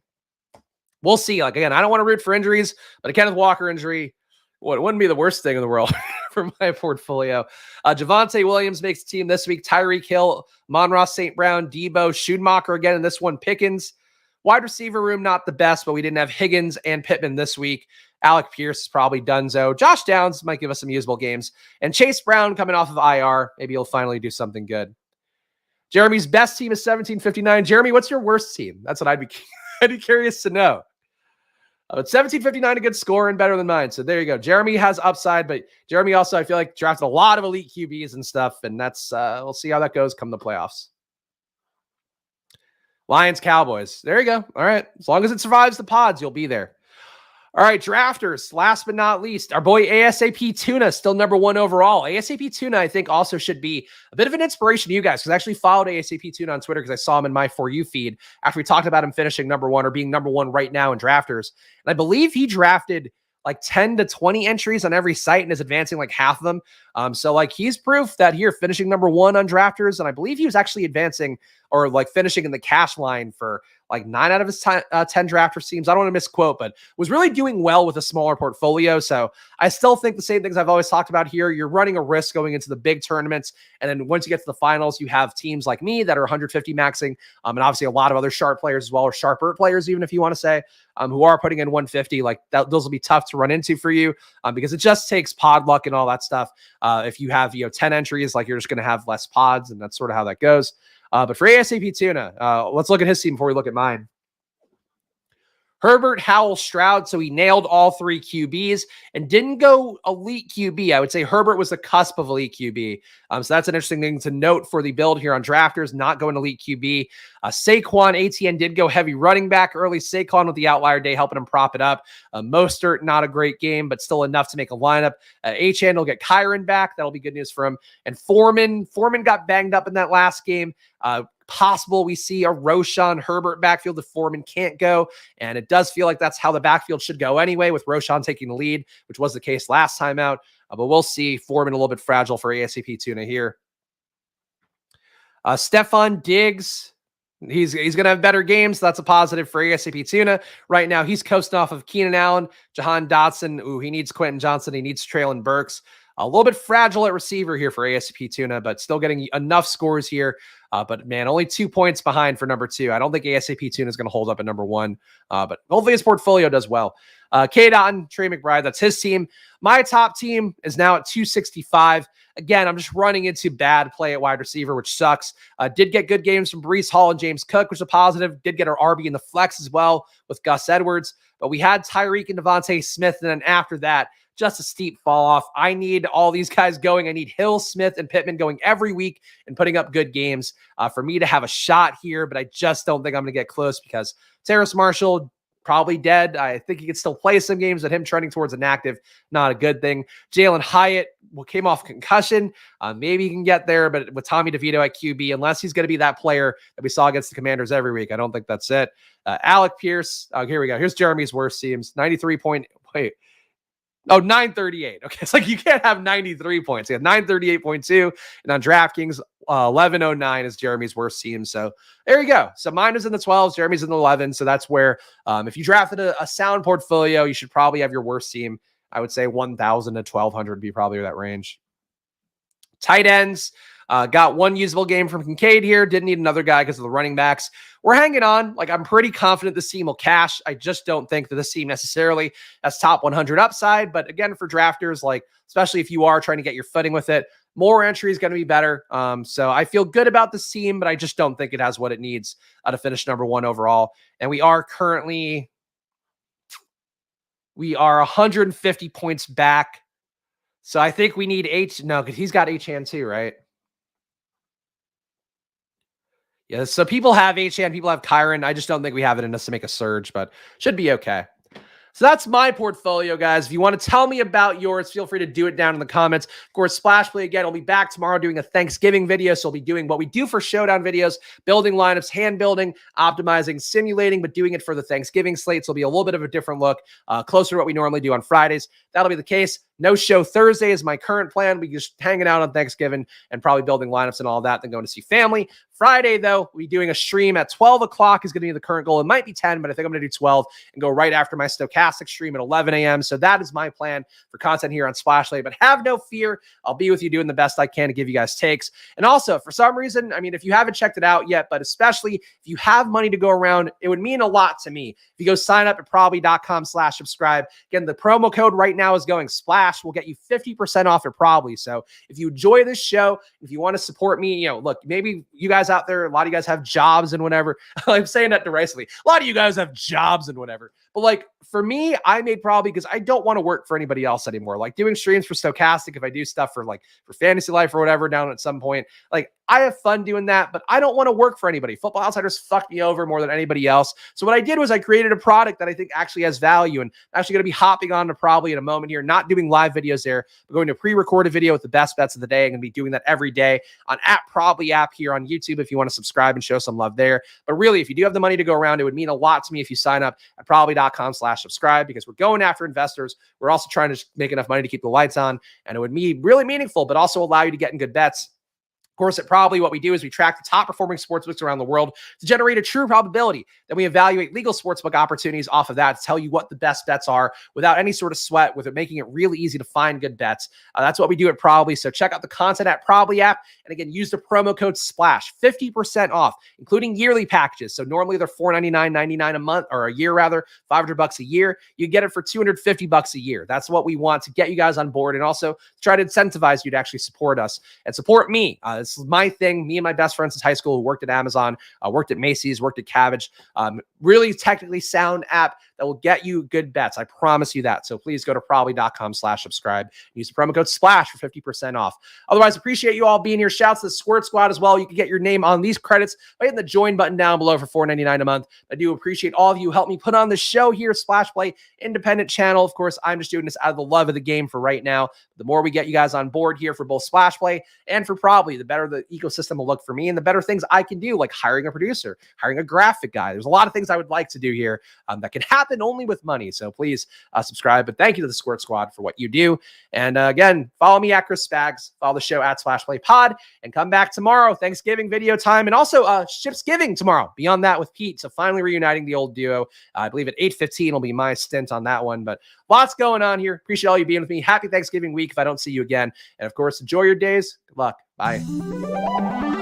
we'll see. Like, again, I don't want to root for injuries, but a Kenneth Walker injury, it wouldn't be the worst thing in the world for my portfolio. Javonte Williams makes the team this week. Tyreek Hill, Monroe St. Brown, Debo, Schoonmaker again in this one. Pickens. Wide receiver room, not the best, but we didn't have Higgins and Pittman this week. Alec Pierce is probably donezo. Josh Downs might give us some usable games. And Chase Brown coming off of IR. Maybe he'll finally do something good. Jeremy's best team is 1759. Jeremy, what's your worst team? That's what I'd be curious to know. But 1759, a good score and better than mine. So there you go. Jeremy has upside, but Jeremy also, I feel like, drafted a lot of elite QBs and stuff. And that's, we'll see how that goes come the playoffs. Lions, Cowboys. There you go. All right. As long as it survives the pods, you'll be there. All right, drafters, last but not least, our boy ASAP Tuna, still number 1 overall. ASAP Tuna, I think, also should be a bit of an inspiration to you guys, because I actually followed ASAP Tuna on Twitter because I saw him in my For You feed after we talked about him finishing number 1 or being number 1 right now in drafters. And I believe he drafted like 10 to 20 entries on every site and is advancing like half of them. So like he's proof that here finishing number 1 on drafters. And I believe he was actually advancing or like finishing in the cash line for like 9 out of his 10 drafter teams. I don't want to misquote, but was really doing well with a smaller portfolio. So I still think the same things I've always talked about here. You're running a risk going into the big tournaments. And then once you get to the finals, you have teams like me that are 150 maxing. And obviously a lot of other sharp players as well, or sharper players, even if you want to say, who are putting in 150. Like those will be tough to run into for you because it just takes pod luck and all that stuff. If you have, 10 entries, like you're just going to have less pods, and that's sort of how that goes. But for ASAP Tuna, let's look at his team before we look at mine. Herbert, Howell, Stroud. So he nailed all 3 QBs and didn't go elite QB. I would say Herbert was the cusp of elite QB. So that's an interesting thing to note for the build here on drafters, not going elite QB. Saquon, ATN did go heavy running back early. Saquon with the outlier day, helping him prop it up. Mostert, not a great game, but still enough to make a lineup. Achane will get Kyron back. That'll be good news for him. And Foreman got banged up in that last game. Possible we see a Roshan Herbert backfield if Foreman can't go. And it does feel like that's how the backfield should go anyway, with Roshan taking the lead, which was the case last time out. But we'll see. Foreman a little bit fragile for ASAP Tuna here. Stephon Diggs. He's going to have better games. So that's a positive for ASAP Tuna. Right now, he's coasting off of Keenan Allen, Jahan Dotson. Ooh, he needs Quentin Johnson. He needs Traylon Burks. A little bit fragile at receiver here for ASAP Tuna, but still getting enough scores here. But man, only 2 points behind for number 2. I don't think ASAP Tuna is going to hold up at number 1, but hopefully his portfolio does well. K. Dotton, Trey McBride, that's his team. My top team is now at 265. Again, I'm just running into bad play at wide receiver, which sucks. Did get good games from Breece Hall and James Cook, which is a positive. Did get our RB in the flex as well with Gus Edwards. But we had Tyreek and Devontae Smith, and then after that, just a steep fall off. I need all these guys going. I need Hill, Smith, and Pittman going every week and putting up good games for me to have a shot here, but I just don't think I'm going to get close because Terrace Marshall, probably dead. I think he could still play some games, but him trending towards inactive, not a good thing. Jalen Hyatt came off concussion. Maybe he can get there, but with Tommy DeVito at QB, unless he's going to be that player that we saw against the Commanders every week, I don't think that's it. Alec Pierce. Here we go. Here's Jeremy's worst teams. 938. Okay, it's like you can't have 93 points. He had 938.2, and on DraftKings, 1109 is Jeremy's worst team. So there you go. So mine is in the 12s, Jeremy's in the 11. So that's where, if you drafted a sound portfolio, you should probably have your worst team. I would say 1,000 to 1,200 would be probably that range. Tight ends. Got one usable game from Kincaid here. Didn't need another guy because of the running backs. We're hanging on. Like, I'm pretty confident this team will cash. I just don't think that this team necessarily has top 100 upside. But again, for drafters, like, especially if you are trying to get your footing with it, more entry is going to be better. So I feel good about this team, but I just don't think it has what it needs to finish number 1 overall. And we are 150 points back. So I think we need no, because he's got Achane too, right? Yeah, so people have Achane, people have Kyron. I just don't think we have it in us to make a surge, but should be okay. So that's my portfolio, guys. If you want to tell me about yours, feel free to do it down in the comments. Of course, Splash Play again will be back tomorrow doing a Thanksgiving video. So we'll be doing what we do for Showdown videos, building lineups, hand building, optimizing, simulating, but doing it for the Thanksgiving slate. So it'll be a little bit of a different look, closer to what we normally do on Fridays. That'll be the case. no show Thursday is my current plan. We just hanging out on Thanksgiving and probably building lineups and all that, then going to see family. Friday, though, we'll be doing a stream at 12 o'clock is going to be the current goal. It might be 10, but I think I'm going to do 12 and go right after my stochastic stream at 11 a.m. So that is my plan for content here on Splashplay. But have no fear. I'll be with you doing the best I can to give you guys takes. And also, for some reason, I mean, if you haven't checked it out yet, but especially if you have money to go around, it would mean a lot to me. If you go sign up at probably.com/subscribe. Again, the promo code right now is going Splash. Will get you 50% off at Probably. So if you enjoy this show, if you want to support me, look, maybe you guys out there, a lot of you guys have jobs and whatever. I'm saying that derisively. A lot of you guys have jobs and whatever. But like for me, I made Probably because I don't want to work for anybody else anymore. Like doing streams for Stochastic, if I do stuff for Fantasy Life or whatever down at some point, like I have fun doing that, but I don't want to work for anybody. Football Outsiders fucked me over more than anybody else. So what I did was I created a product that I think actually has value, and I'm actually going to be hopping on to Probably in a moment here, not doing live videos there, but going to pre-recorded video with the best bets of the day. I'm going to be doing that every day on Probably app here on YouTube if you want to subscribe and show some love there. But really, if you do have the money to go around, it would mean a lot to me if you sign up at probably.com/subscribe, because we're going after investors. We're also trying to make enough money to keep the lights on, and it would be really meaningful, but also allow you to get in good bets. Of course, at Probably, what we do is we track the top performing sportsbooks around the world to generate a true probability. Then we evaluate legal sportsbook opportunities off of that to tell you what the best bets are without any sort of sweat, with it making it really easy to find good bets. That's what we do at Probly. So check out the content at Probly app. And again, use the promo code SPLASH, 50% off, including yearly packages. So normally they're $499.99 a month, or a year rather, $500 a year. You get it for $250 a year. That's what we want to get you guys on board, and also try to incentivize you to actually support us and support me. This is my thing. Me and my best friends since high school who worked at Amazon, worked at Macy's, worked at Cabbage. Really technically sound app that will get you good bets. I promise you that. So please go to probably.com/subscribe. Use the promo code SPLASH for 50% off. Otherwise, appreciate you all being here. Shouts to the Squirt Squad as well. You can get your name on these credits by hitting the join button down below for $4.99 a month. I do appreciate all of you who help me put on the show here, Splash Play, independent channel. Of course, I'm just doing this out of the love of the game for right now. The more we get you guys on board here for both Splash Play and for Probably, the better the ecosystem will look for me, and the better things I can do, like hiring a producer, hiring a graphic guy. There's a lot of things I would like to do here that can happen only with money. So please subscribe. But thank you to the Squirt Squad for what you do. And again, follow me at Chris Spags, follow the show at Splash Play Pod, and come back tomorrow. Thanksgiving video time, and also Shipsgiving tomorrow. Beyond that with Pete. So finally reuniting the old duo. I believe at 8:15 will be my stint on that one. But lots going on here. Appreciate all you being with me. Happy Thanksgiving week if I don't see you again. And of course, enjoy your days. Good luck. Bye.